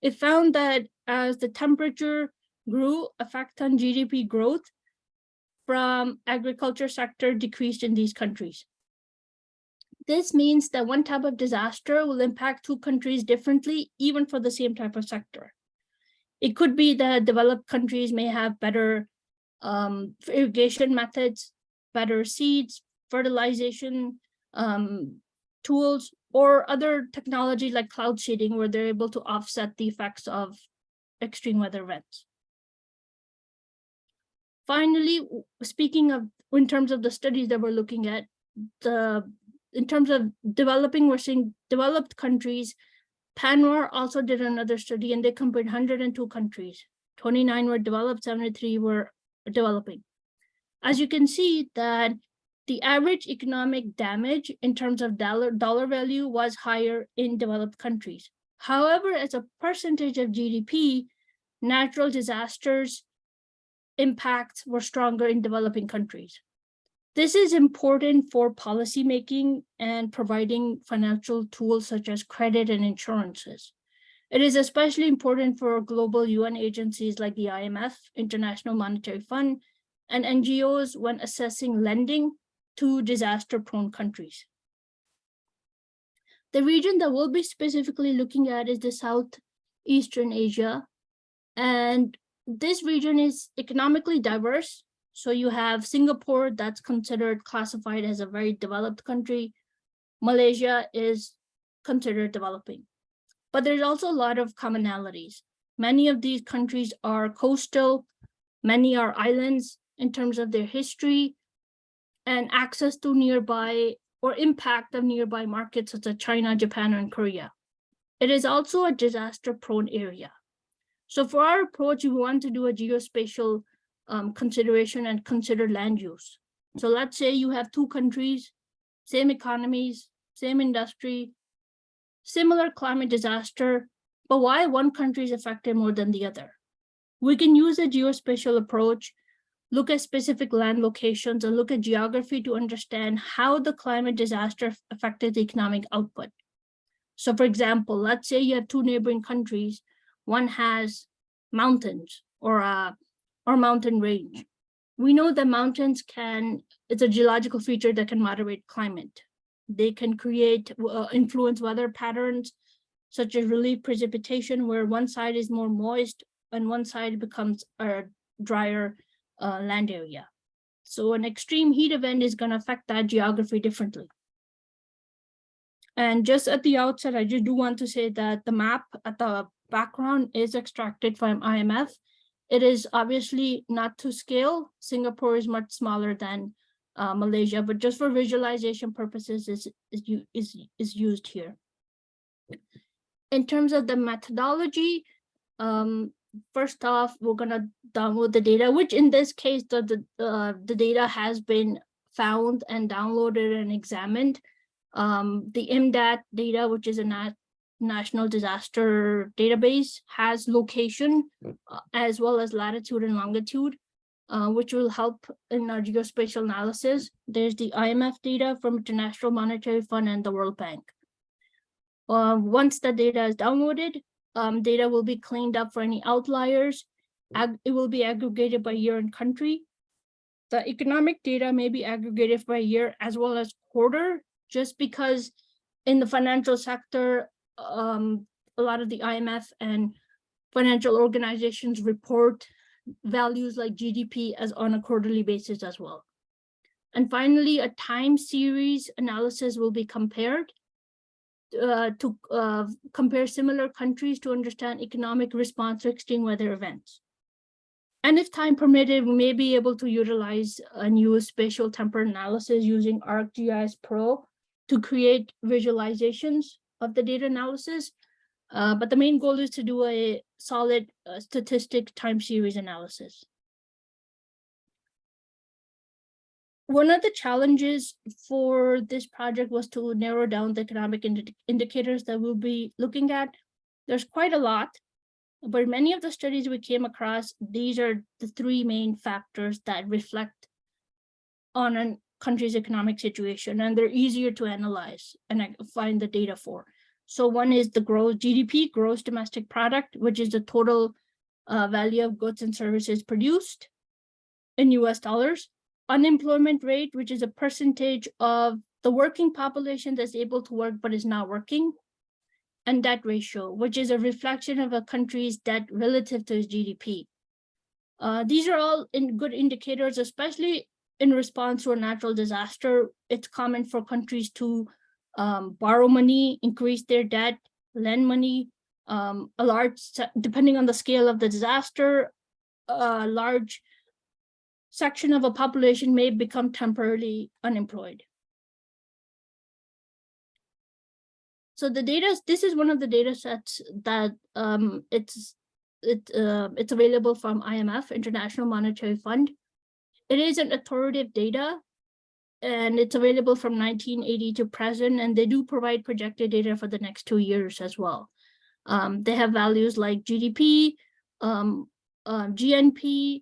It found that as the temperature grew, effect on GDP growth from agriculture sector decreased in these countries. This means that one type of disaster will impact 2 countries differently, even for the same type of sector. It could be that developed countries may have better irrigation methods, better seeds, fertilization tools, or other technology like cloud seeding, where they're able to offset the effects of extreme weather events. Finally, speaking of, in terms of the studies that we're looking at, in terms of developing, we're seeing developed countries. PANWAR also did another study, and they compared 102 countries. 29 were developed, 73 were developing. As you can see that the average economic damage in terms of dollar value was higher in developed countries. However, as a percentage of GDP, natural disasters impacts were stronger in developing countries. This is important for policymaking and providing financial tools such as credit and insurances. It is especially important for global UN agencies like the IMF, International Monetary Fund, and NGOs when assessing lending to disaster-prone countries. The region that we'll be specifically looking at is the Southeastern Asia, and this region is economically diverse. So you have Singapore that's considered classified as a very developed country. Malaysia is considered developing. But there's also a lot of commonalities. Many of these countries are coastal, many are islands in terms of their history and access to nearby or impact of nearby markets such as China, Japan, and Korea. It is also a disaster-prone area. So for our approach, we want to do a geospatial consideration and consider land use. So let's say you have two countries, same economies, same industry, similar climate disaster, but why one country is affected more than the other? We can use a geospatial approach, look at specific land locations, and look at geography to understand how the climate disaster affected the economic output. So for example, let's say you have two neighboring countries. One has mountains or mountain range. We know that mountains it's a geological feature that can moderate climate. They can influence weather patterns, such as relief precipitation, where one side is more moist and one side becomes a drier land area. So an extreme heat event is going to affect that geography differently. And just at the outset, I just do want to say that the map at the background is extracted from IMF. It is obviously not to scale. Singapore is much smaller than Malaysia, but just for visualization purposes is used here. In terms of the methodology, first off, we're gonna download the data, which in this case, the data has been found and downloaded and examined. The MDAT data, which is a national disaster database, has location as well as latitude and longitude, which will help in our geospatial analysis. There's the IMF data from International Monetary Fund and the World Bank. Once the data is downloaded, data will be cleaned up for any outliers. It will be aggregated by year and country. The economic data may be aggregated by year as well as quarter, just because in the financial sector, a lot of the IMF and financial organizations report values like GDP as on a quarterly basis as well. And finally, a time series analysis will be compared to compare similar countries to understand economic response to extreme weather events. And if time permitted, we may be able to utilize a new spatial temporal analysis using ArcGIS Pro to create visualizations of the data analysis. But the main goal is to do a solid statistic time series analysis. One of the challenges for this project was to narrow down the economic indicators that we'll be looking at. There's quite a lot, but many of the studies we came across, these are the three main factors that reflect on a country's economic situation, and they're easier to analyze and find the data for. So one is the GDP, gross domestic product, which is the total value of goods and services produced in US dollars. Unemployment rate, which is a percentage of the working population that's able to work but is not working. And debt ratio, which is a reflection of a country's debt relative to its GDP. These are all good indicators, especially in response to a natural disaster. It's common for countries to borrow money, increase their debt, lend money. Depending on the scale of the disaster, a large section of a population may become temporarily unemployed. So the data, this is one of the data sets that it's available from IMF, International Monetary Fund. It is an authoritative data, and it's available from 1980 to present, and they do provide projected data for the next 2 years as well. They have values like GDP, GNP,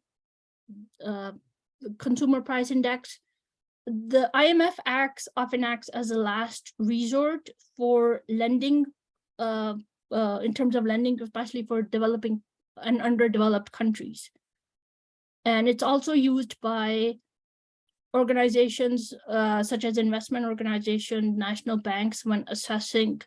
Consumer Price Index. The IMF often acts as a last resort for lending, in terms of lending, especially for developing and underdeveloped countries. And it's also used by organizations such as investment organizations, national banks, when assessing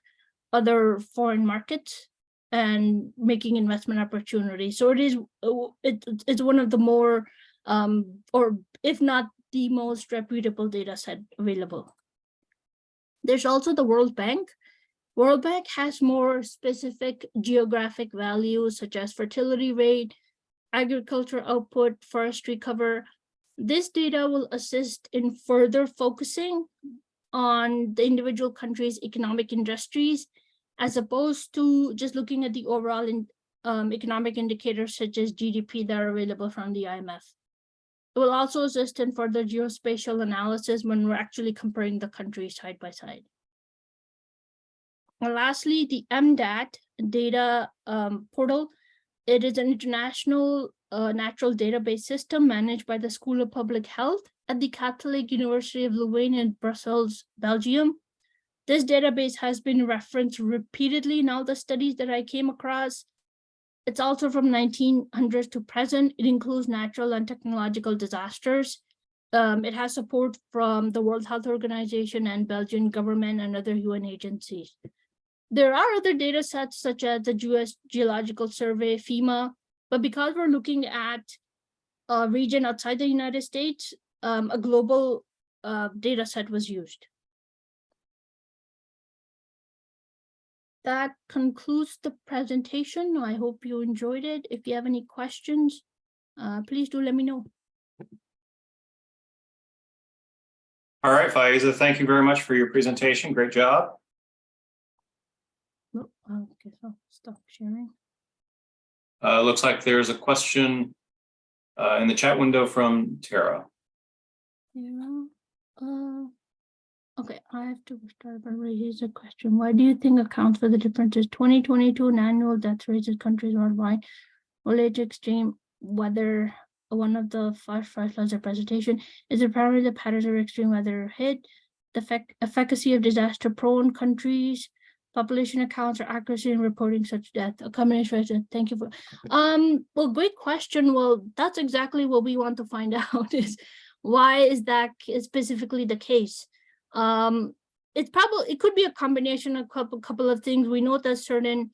other foreign markets and making investment opportunities. So it's one of the more, or if not the most reputable data set available. There's also the World Bank. World Bank has more specific geographic values such as fertility rate, agriculture output, forestry cover. This data will assist in further focusing on the individual country's economic industries, as opposed to just looking at the overall economic indicators such as GDP that are available from the IMF. It will also assist in further geospatial analysis when we're actually comparing the countries side by side. And lastly, the MDAT data portal. It is an international natural database system managed by the School of Public Health at the Catholic University of Leuven in Brussels, Belgium. This database has been referenced repeatedly in all the studies that I came across. It's also from 1900 to present. It includes natural and technological disasters. It has support from the World Health Organization and Belgian government and other UN agencies. There are other data sets such as the US Geological Survey, FEMA, but because we're looking at a region outside the United States, a global data set was used. That concludes the presentation. I hope you enjoyed it. If you have any questions, please do let me know. All right, Faiza, thank you very much for your presentation. Great job. Oh, okay, so stop sharing. Looks like there's a question in the chat window from Tara. Yeah. Okay, I have to start by raising a question. Why do you think accounts for the differences? 2022 annual death rates in countries worldwide related to extreme weather. One of the first slides of presentation is primarily the patterns of extreme weather hit, the efficacy of disaster-prone countries, population accounts, or accuracy in reporting such death. A combination. Thank you for. Well, great question. Well, that's exactly what we want to find out. Is why is that specifically the case? It could be a combination of couple of things. We know that certain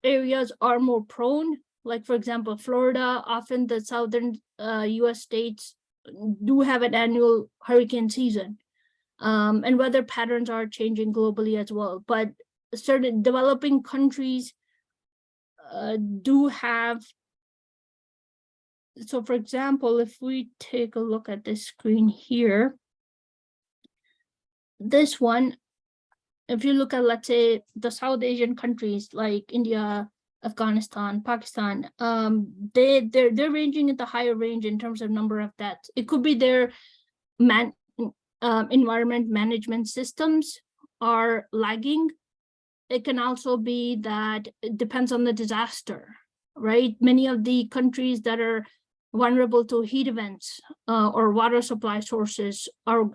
areas are more prone, like for example, Florida. Often the southern US states do have an annual hurricane season, and weather patterns are changing globally as well. But certain developing countries do have. So for example, if we take a look at this screen here, this one, if you look at, let's say, the South Asian countries like India, Afghanistan, Pakistan, they're ranging in the higher range in terms of number of deaths. It could be their environment management systems are lagging. It can also be that it depends on the disaster, right? Many of the countries that are vulnerable to heat events or water supply sources are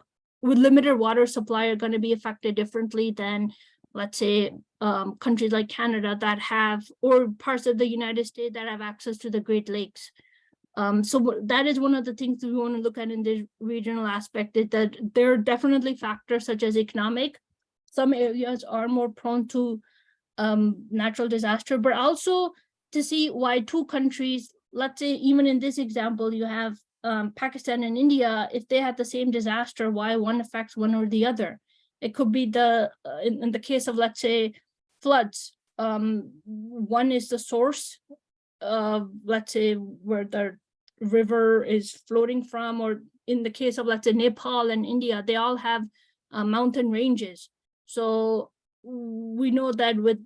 with limited water supply are going to be affected differently than, let's say, countries like Canada that have, or parts of the United States that have access to the Great Lakes. So that is one of the things we want to look at in the regional aspect, is that there are definitely factors such as economic. Some areas are more prone to natural disaster, but also to see why two countries, let's say even in this example, you have Pakistan and India, if they had the same disaster, why one affects one or the other? It could be the, in the case of, let's say, floods, one is the source of, let's say, where the river is floating from, or in the case of, let's say, Nepal and India, they all have mountain ranges. So we know that with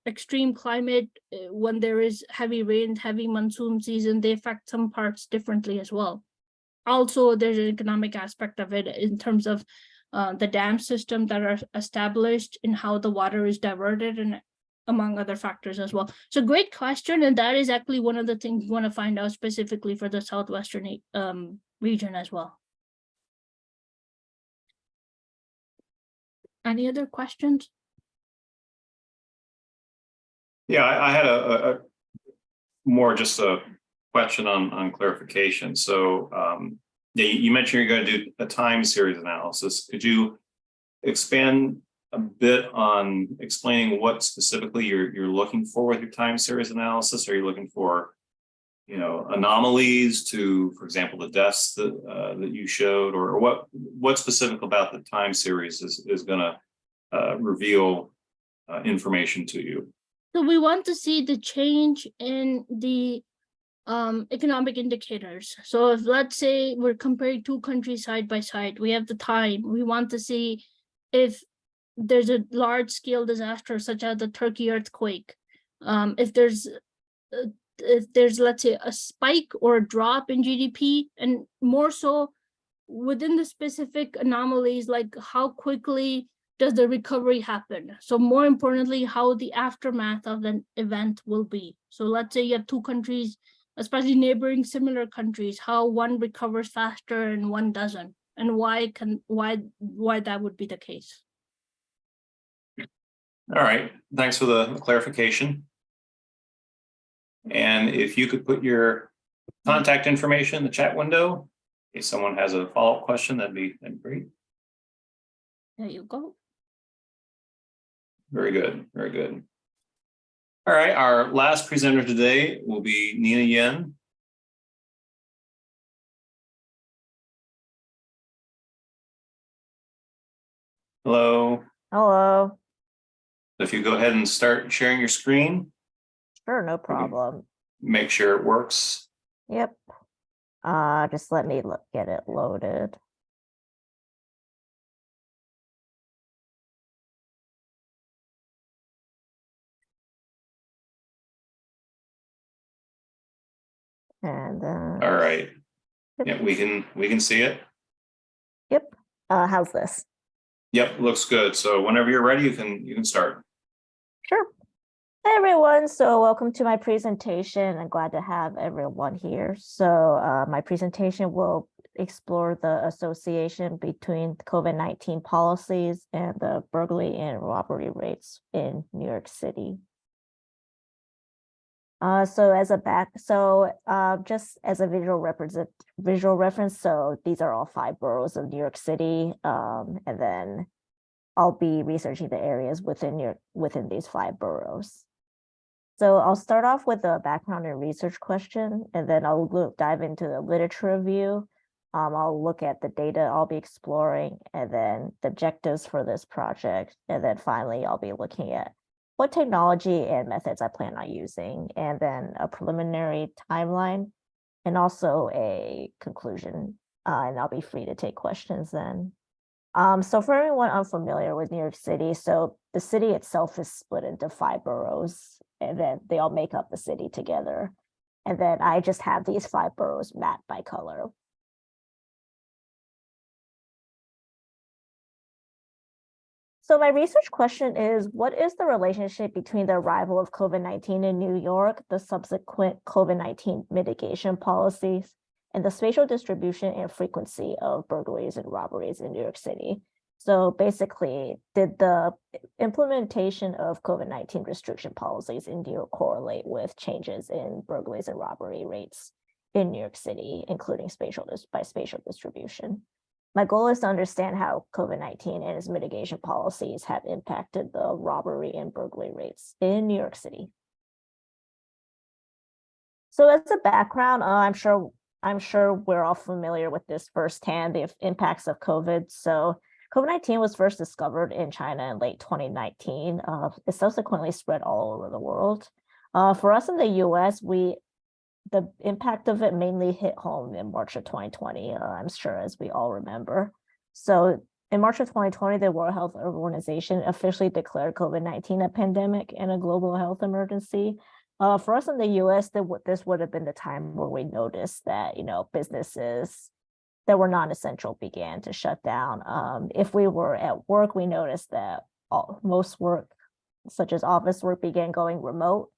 extreme climate, when there is heavy rain, heavy monsoon season, they affect some parts differently as well. Also, there's an economic aspect of it in terms of the dam system that are established and how the water is diverted and among other factors as well. So great question, and that is actually one of the things we want to find out specifically for the southwestern region as well. Any other questions? Yeah, I had a more just a question on clarification. So yeah, you mentioned you're going to do a time series analysis. Could you expand a bit on explaining what specifically you're looking for with your time series analysis? Are you looking for, you know, anomalies to, for example, the deaths that you showed, or what specific about the time series is going to reveal information to you? So we want to see the change in the economic indicators. So if, let's say, we're comparing two countries side by side, we have the time. We want to see if there's a large scale disaster such as the Turkey earthquake. If there's let's say a spike or a drop in GDP, and more so within the specific anomalies, like how quickly does the recovery happen? So more importantly, how the aftermath of an event will be. So let's say you have two countries, especially neighboring similar countries, how one recovers faster and one doesn't, and why that would be the case. All right, thanks for the clarification. And if you could put your contact information in the chat window, in case someone has a follow-up question, that'd be great. There you go. Very good, very good. All right, our last presenter today will be Nina Yen. Hello. Hello. If you go ahead and start sharing your screen, Sure, no problem. make sure it works. Yep. Just let me get it loaded. And All right. Yep. Yeah, we can see it. Yep. How's this? Yep, looks good. So whenever you're ready, you can start. Sure. Hey everyone, so welcome to my presentation. I'm glad to have everyone here. So my presentation will explore the association between COVID-19 policies and the burglary and robbery rates in New York City. Just as a visual reference, so these are all 5 boroughs of New York City, and then I'll be researching the areas within these 5 boroughs. So I'll start off with a background and research question, and then I'll dive into the literature review. I'll look at the data I'll be exploring, and then the objectives for this project, and then finally I'll be looking at what technology and methods I plan on using, and then a preliminary timeline, and also a conclusion, and I'll be free to take questions then. So for everyone unfamiliar with New York City, so the city itself is split into 5 boroughs, and then they all make up the city together. And then I just have these 5 boroughs mapped by color. So my research question is, what is the relationship between the arrival of COVID-19 in New York, the subsequent COVID-19 mitigation policies, and the spatial distribution and frequency of burglaries and robberies in New York City? So basically, did the implementation of COVID-19 restriction policies in New York correlate with changes in burglaries and robbery rates in New York City, including spatial distribution? My goal is to understand how COVID-19 and its mitigation policies have impacted the robbery and burglary rates in New York City. So as a background, I'm sure we're all familiar with this firsthand, the impacts of COVID. So COVID-19 was first discovered in China in late 2019. It subsequently spread all over the world. For us in the US, the impact of it mainly hit home in March of 2020, I'm sure, as we all remember. So in March of 2020, the World Health Organization officially declared COVID-19 a pandemic and a global health emergency. For us in the US, this would have been the time where we noticed that, businesses that were non-essential began to shut down. If we were at work, we noticed that most work such as office work began going remote.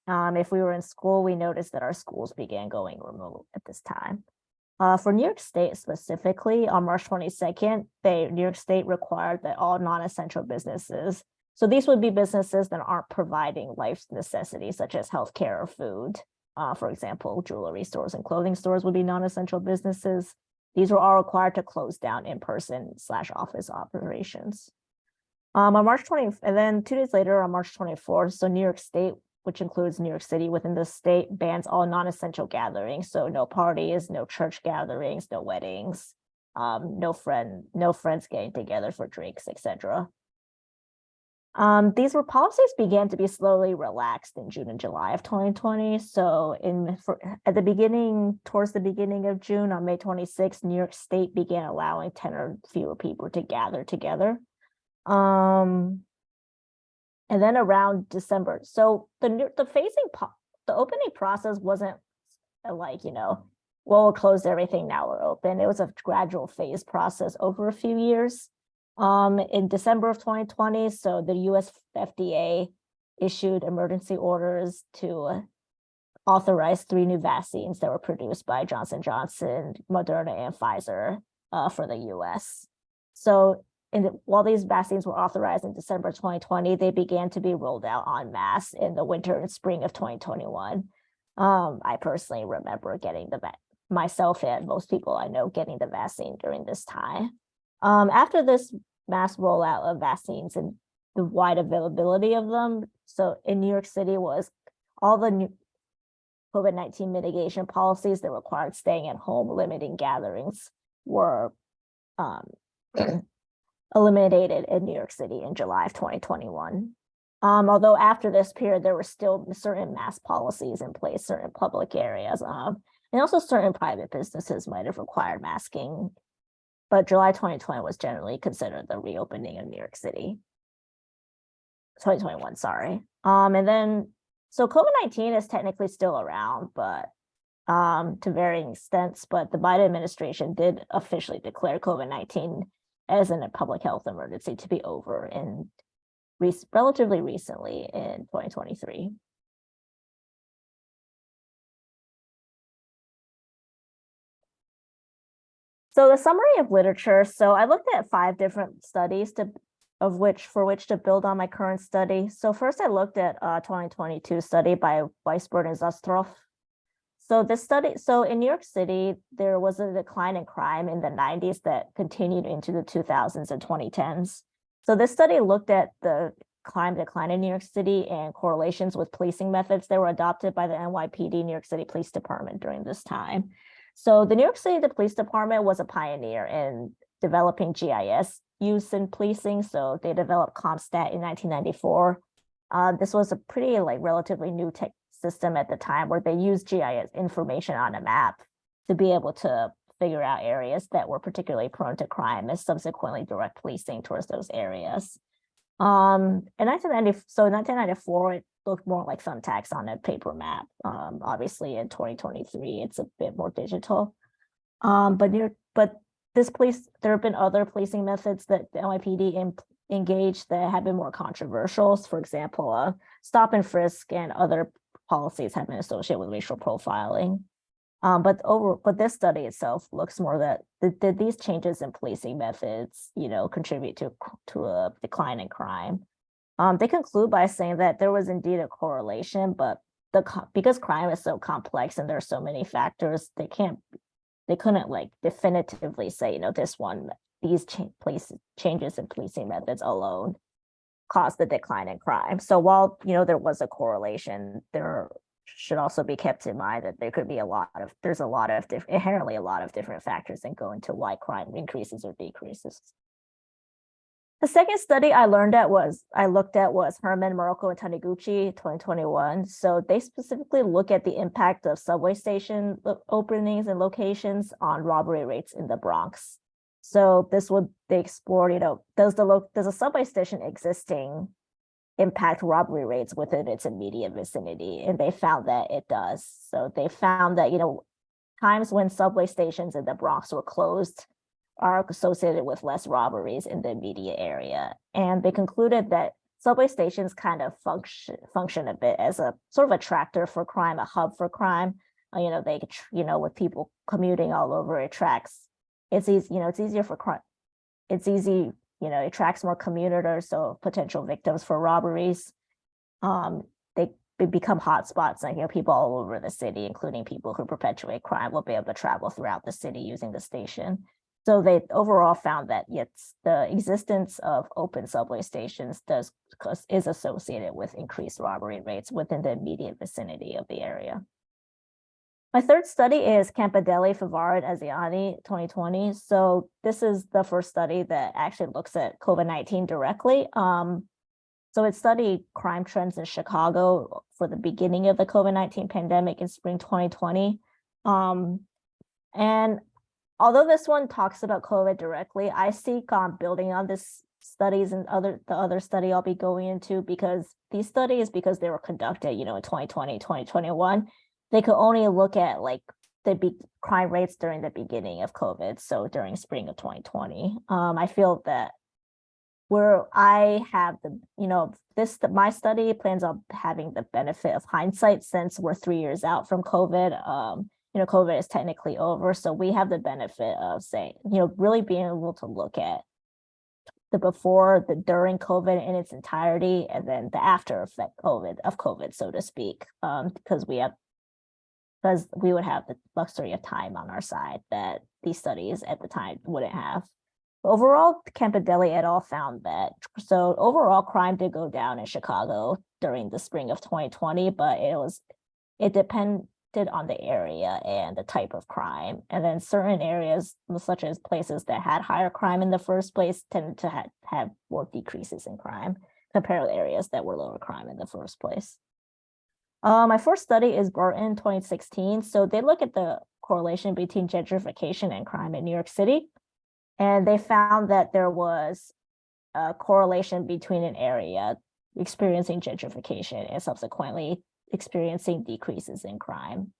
If we were in school, we noticed that our schools began going remote at this time. For New York State specifically, on March 22nd, New York State required that all non-essential businesses, so these would be businesses that aren't providing life necessities such as healthcare or food. For example, jewelry stores and clothing stores would be non-essential businesses. These were all required to close down in-person/office operations. On March 20th, and then 2 days later on March 24th, so New York State, which includes New York City within the state, bans all non-essential gatherings. So no parties, no church gatherings, no weddings, no friends getting together for drinks, etc. These policies began to be slowly relaxed in June and July of 2020. So towards the beginning of June, on May 26th, New York State began allowing 10 or fewer people to gather together. And then around December, so the opening process wasn't like, well, we'll close everything, now we're open. It was a gradual phase process over a few years. In December of 2020, so the US FDA issued emergency orders to authorize 3 new vaccines that were produced by Johnson & Johnson, Moderna, and Pfizer for the US. So while these vaccines were authorized in December 2020, they began to be rolled out en masse in the winter and spring of 2021. I personally remember getting myself and most people I know getting the vaccine during this time. After this mass rollout of vaccines and the wide availability of them, so in New York City was all the new COVID-19 mitigation policies that required staying at home, limiting gatherings were eliminated in New York City in July of 2021. Although after this period, there were still certain mask policies in place, certain public areas, and also certain private businesses might have required masking. But July 2020 was generally considered the reopening of New York City. 2021, sorry. And then, so COVID-19 is technically still around, but to varying extents, but the Biden administration did officially declare COVID-19 as a public health emergency to be over in relatively recently in 2023. So the summary of literature. So I looked at 5 different studies for which to build on my current study. So first I looked at a 2022 study by Weisberg and Zastroff. So this study, so in New York City, there was a decline in crime in the 90s that continued into the 2000s and 2010s. So this study looked at the crime decline in New York City and correlations with policing methods that were adopted by the NYPD, New York City Police Department during this time. So the New York City Police Department was a pioneer in developing GIS use in policing. So they developed CompStat in 1994. This was a pretty relatively new tech system at the time where they used GIS information on a map to be able to figure out areas that were particularly prone to crime and subsequently direct policing towards those areas. In 1994, it looked more like thumbtacks on a paper map. Obviously, in 2023, it's a bit more digital. But there have been other policing methods that the NYPD engaged that have been more controversial. For example, stop and frisk and other policies have been associated with racial profiling. But this study itself looks more that these changes in policing methods, contribute to a decline in crime. They conclude by saying that there was indeed a correlation, but because crime is so complex and there are so many factors, they couldn't definitively say, these changes in policing methods alone caused the decline in crime. So while there was a correlation, there should also be kept in mind that there could be inherently a lot of different factors that go into why crime increases or decreases. The second study I looked at was Herman, Morocco, and Taniguchi, 2021. So they specifically look at the impact of subway station openings and locations on robbery rates in the Bronx. So they explored, does a subway station existing impact robbery rates within its immediate vicinity? And they found that it does. So they found that, times when subway stations in the Bronx were closed are associated with less robberies in the immediate area. And they concluded that subway stations kind of function a bit as a sort of attractor for crime, a hub for crime. You know, they, you know, with people commuting all over, it tracks. It's easy, you know, it's easier for crime. It's easy, you know, it attracts more commuters, so potential victims for robberies. They become hotspots, and you know, people all over the city, including people who perpetuate crime, will be able to travel throughout the city using the station. So they overall found that yes, the existence of open subway stations is associated with increased robbery rates within the immediate vicinity of the area. My third study is Campidelli, Favara, and Asiani 2020. So this is the first study that actually looks at COVID-19 directly. So it studied crime trends in Chicago for the beginning of the COVID-19 pandemic in spring 2020. And although this one talks about COVID directly, I seek on building on this studies and the other study I'll be going into, because these studies, because they were conducted, you know, in 2020, 2021, they could only look at like the crime rates during the beginning of COVID. So during spring of 2020, I feel that where I have the, you know, my study plans on having the benefit of hindsight since we're 3 years out from COVID. You know, COVID is technically over. So we have the benefit of saying, you know, really being able to look at the before, the during COVID in its entirety, and then the after effect of COVID, so to speak, because we would have the luxury of time on our side that these studies at the time wouldn't have. Overall, Campidelli et al. Found that, so overall crime did go down in Chicago during the spring of 2020, but it depended on the area and the type of crime. And then certain areas, such as places that had higher crime in the first place, tended to have more decreases in crime compared to areas that were lower crime in the first place. My first study is Burton 2016. So they look at the correlation between gentrification and crime in New York City. And they found that there was a correlation between an area experiencing gentrification and subsequently experiencing decreases in crime.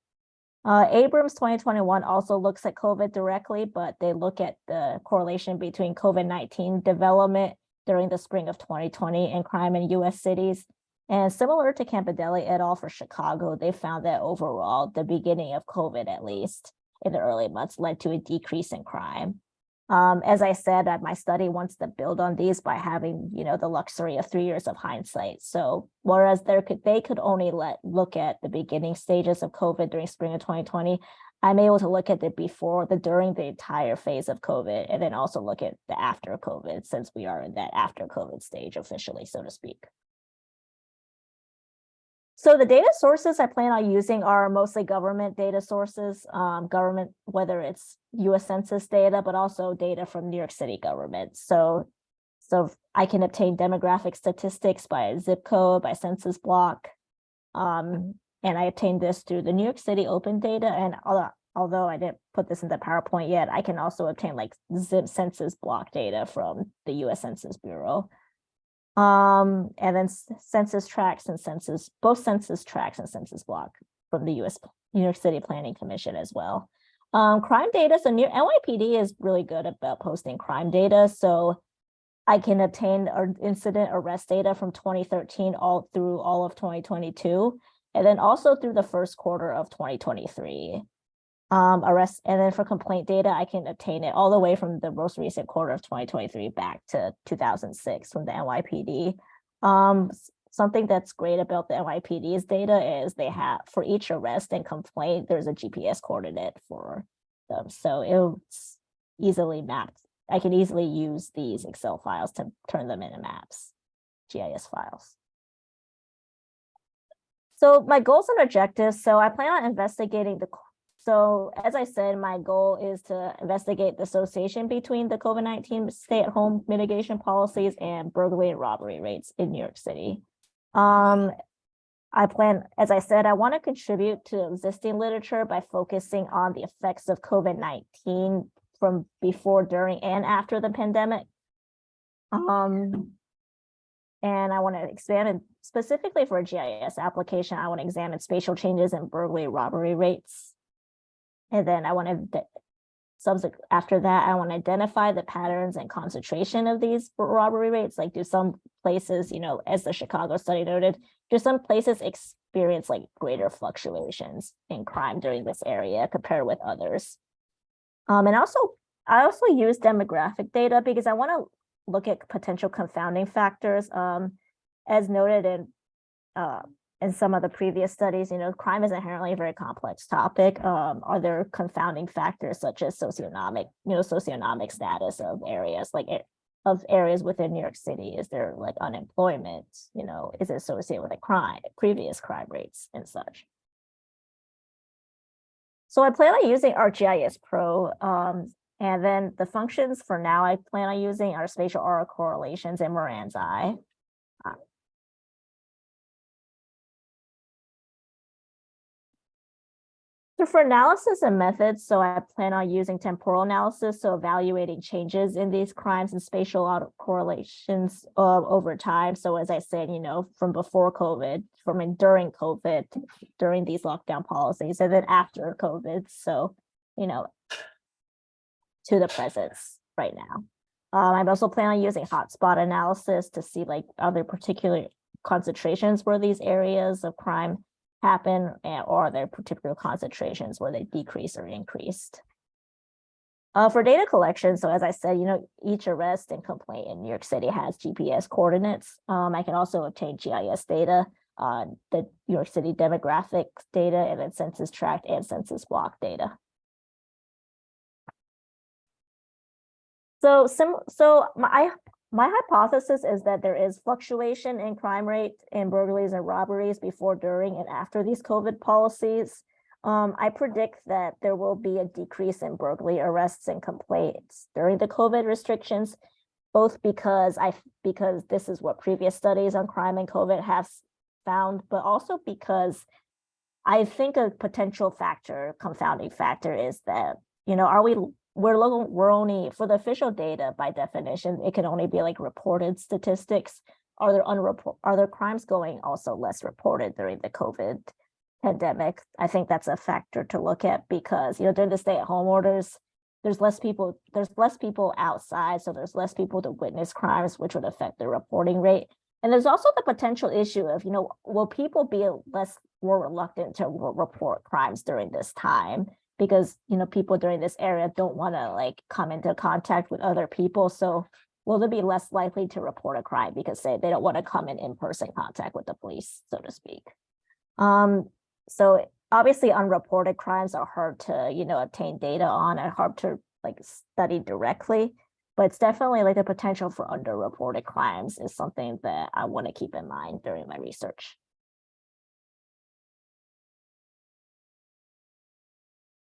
Abrams 2021 also looks at COVID directly, but they look at the correlation between COVID-19 development during the spring of 2020 and crime in US cities. And similar to Campidelli et al. For Chicago, they found that overall, the beginning of COVID, at least in the early months, led to a decrease in crime. As I said, my study wants to build on these by having, you know, the luxury of 3 years of hindsight. So whereas they could only look at the beginning stages of COVID during spring of 2020, I'm able to look at the before, the during the entire phase of COVID, and then also look at the after COVID, since we are in that after COVID stage officially, so to speak. So the data sources I plan on using are mostly government data sources, government, whether it's US Census data, but also data from New York City government. So I can obtain demographic statistics by zip code, by census block. And I obtained this through the New York City open data. And although I didn't put this in the PowerPoint yet, I can also obtain like zip census block data from the US Census Bureau. And then census tracts and both census tracts and census block from the New York City Planning Commission as well. Crime data, so NYPD is really good about posting crime data. So I can obtain incident arrest data from 2013 all through all of 2022, and then also through the first quarter of 2023. Arrest, and then for complaint data, I can obtain it all the way from the most recent quarter of 2023 back to 2006 from the NYPD. Something that's great about the NYPD's data is they have, for each arrest and complaint, there's a GPS coordinate for them. So it's easily mapped. I can easily use these Excel files to turn them into maps, GIS files. So my goals and objectives. So I plan on investigating so as I said, my goal is to investigate the association between the COVID-19 stay-at-home mitigation policies and burglary and robbery rates in New York City. I plan, as I said, I want to contribute to existing literature by focusing on the effects of COVID-19 from before, during, and after the pandemic. And I want to examine, specifically for a GIS application, I want to examine spatial changes in burglary robbery rates. And then I want to After that, I want to identify the patterns and concentration of these robbery rates. Like, do some places, as the Chicago study noted, do some places experience like greater fluctuations in crime during this area compared with others? And I also use demographic data because I want to look at potential confounding factors. As noted in some of the previous studies, crime is inherently a very complex topic. Are there confounding factors such as socioeconomic status of areas, within New York City? Is there like unemployment? Is it associated with previous crime rates and such? So I plan on using ArcGIS Pro, and then the functions for now I plan on using are spatial autocorrelations and Moran's eye. So for analysis and methods, so I plan on using temporal analysis, so evaluating changes in these crimes and spatial autocorrelations over time. So as I said, from before COVID, during COVID, during these lockdown policies, and then after COVID. So, to the presence right now. I'm also planning on using hotspot analysis to see like other particular concentrations where these areas of crime happen, or are there particular concentrations where they decrease or increased. For data collection, so as I said, each arrest and complaint in New York City has GPS coordinates. I can also obtain GIS data, the New York City demographic data, and then census tract and census block data. So my hypothesis is that there is fluctuation in crime rate in burglaries and robberies before, during, and after these COVID policies. I predict that there will be a decrease in burglary arrests and complaints during the COVID restrictions, both because this is what previous studies on crime and COVID have found, but also because I think a potential confounding factor is that, we're only, for the official data, by definition, it can only be like reported statistics. Are there crimes going also less reported during the COVID pandemic? I think that's a factor to look at because, during the stay-at-home orders, there's less people outside, so there's less people to witness crimes, which would affect the reporting rate. And there's also the potential issue of, will people be more reluctant to report crimes during this time? Because, people during this area don't want to like come into contact with other people. So will they be less likely to report a crime because they don't want to come in in-person contact with the police, so to speak. So obviously unreported crimes are hard to, obtain data on and hard to like study directly, but it's definitely like the potential for underreported crimes is something that I want to keep in mind during my research.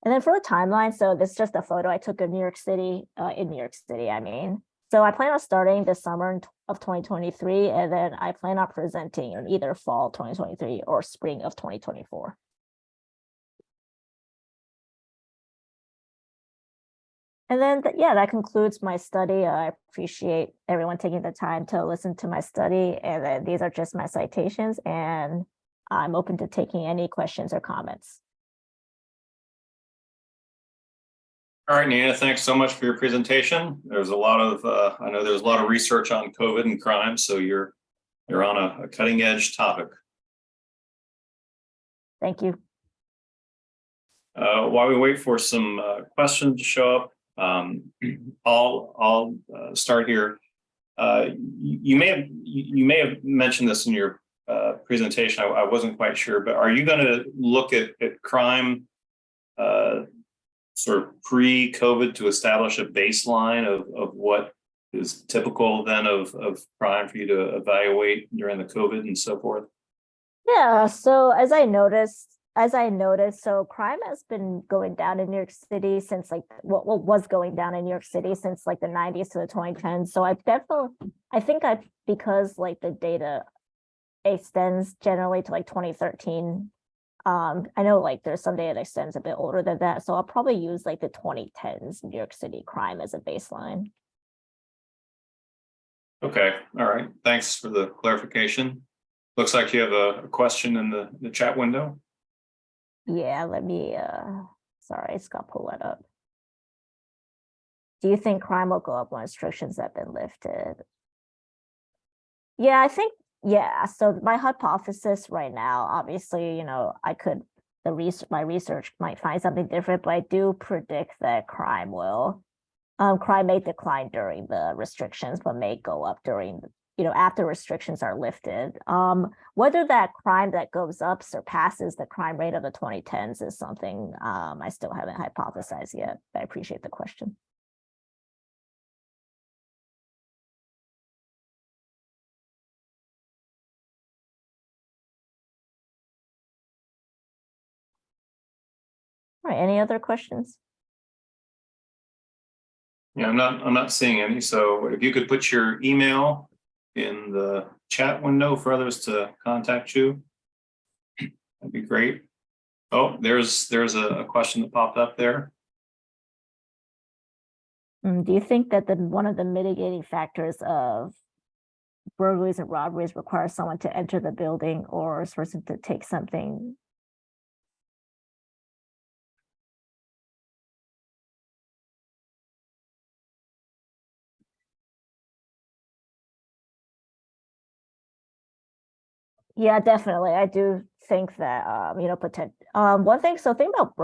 And then for the timeline, so this is just a photo I took of New York City, in New York City, I mean. So I plan on starting this summer of 2023, and then I plan on presenting in either fall 2023 or spring of 2024. And then, that concludes my study. I appreciate everyone taking the time to listen to my study. And then these are just my citations, and I'm open to taking any questions or comments. All right, Nina, thanks so much for your presentation. There's a lot of, I know there's a lot of research on COVID and crime, so you're on a cutting edge topic. Thank you. While we wait for some questions to show up, I'll start here. You may have mentioned this in your presentation. I wasn't quite sure, but are you going to look at crime sort of pre-COVID to establish a baseline of what is typical then of crime for you to evaluate during the COVID and so forth? Yeah, so as I noticed, so crime has been going down in New York City since like what was going down in New York City since like the 90s to the 2010s. So because like the data extends generally to like 2013. I know like there's some data that extends a bit older than that. So I'll probably use like the 2010s New York City crime as a baseline. Okay, all right. Thanks for the clarification. Looks like you have a question in the chat window. Yeah, let me, sorry, I just got to pull that up. do you think crime will go up when restrictions have been lifted? Yeah, I think, yeah. So my hypothesis right now, obviously, I could, my research might find something different, but I do predict that crime may decline during the restrictions, but may go up during, after restrictions are lifted. Whether that crime that goes up surpasses the crime rate of the 2010s is something I still haven't hypothesized yet. I appreciate the question. All right, any other questions? Yeah, I'm not seeing any. So if you could put your email in the chat window for others to contact you, that'd be great. Oh, there's a question that popped up there. Do you think that one of the mitigating factors of burglaries and robberies requires someone to enter the building or a person to take something? Yeah, definitely. I do think that one thing. So think about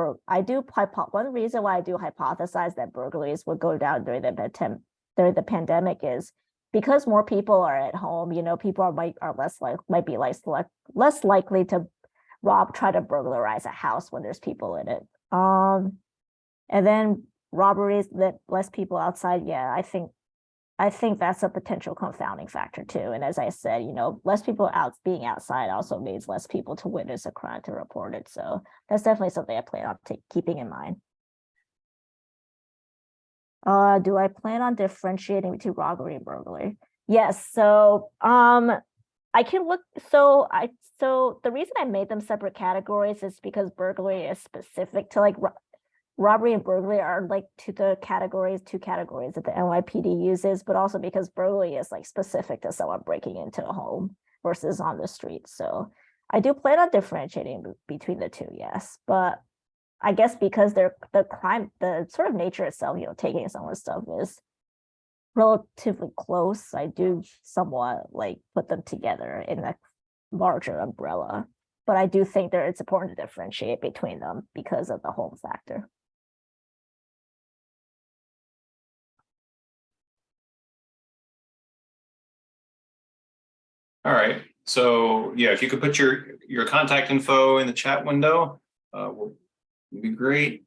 one reason why I do hypothesize that burglaries would go down during the pandemic is because more people are at home. People are might be less likely to try to burglarize a house when there's people in it. And then robberies that less people outside. Yeah, I think that's a potential confounding factor too. And as I said, less people being outside also means less people to witness a crime to report it. So that's definitely something I plan on keeping in mind. Do I plan on differentiating between robbery and burglary? Yes. So I can look. So the reason I made them separate categories is because burglary is specific to robbery and burglary are two categories that the NYPD uses, but also because burglary is specific to someone breaking into a home versus on the street. So I do plan on differentiating between the two, yes. But I guess because the sort of nature itself, taking someone's stuff is relatively close, I do somewhat put them together in a larger umbrella. But I do think that it's important to differentiate between them because of the home factor. All right. So yeah, if you could put your contact info in the chat window, would be great.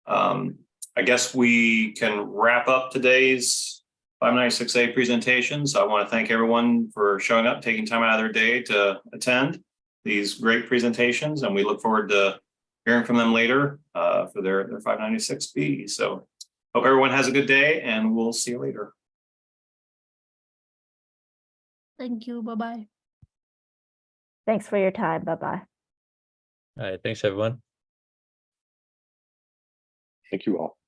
I guess we can wrap up today's 596A presentation. So I want to thank everyone for showing up, taking time out of their day to attend these great presentations, and we look forward to hearing from them later for their 596B. So hope everyone has a good day, and we'll see you later. Thank you. Bye-bye. Thanks for your time. Bye-bye. All right, thanks everyone. Thank you all.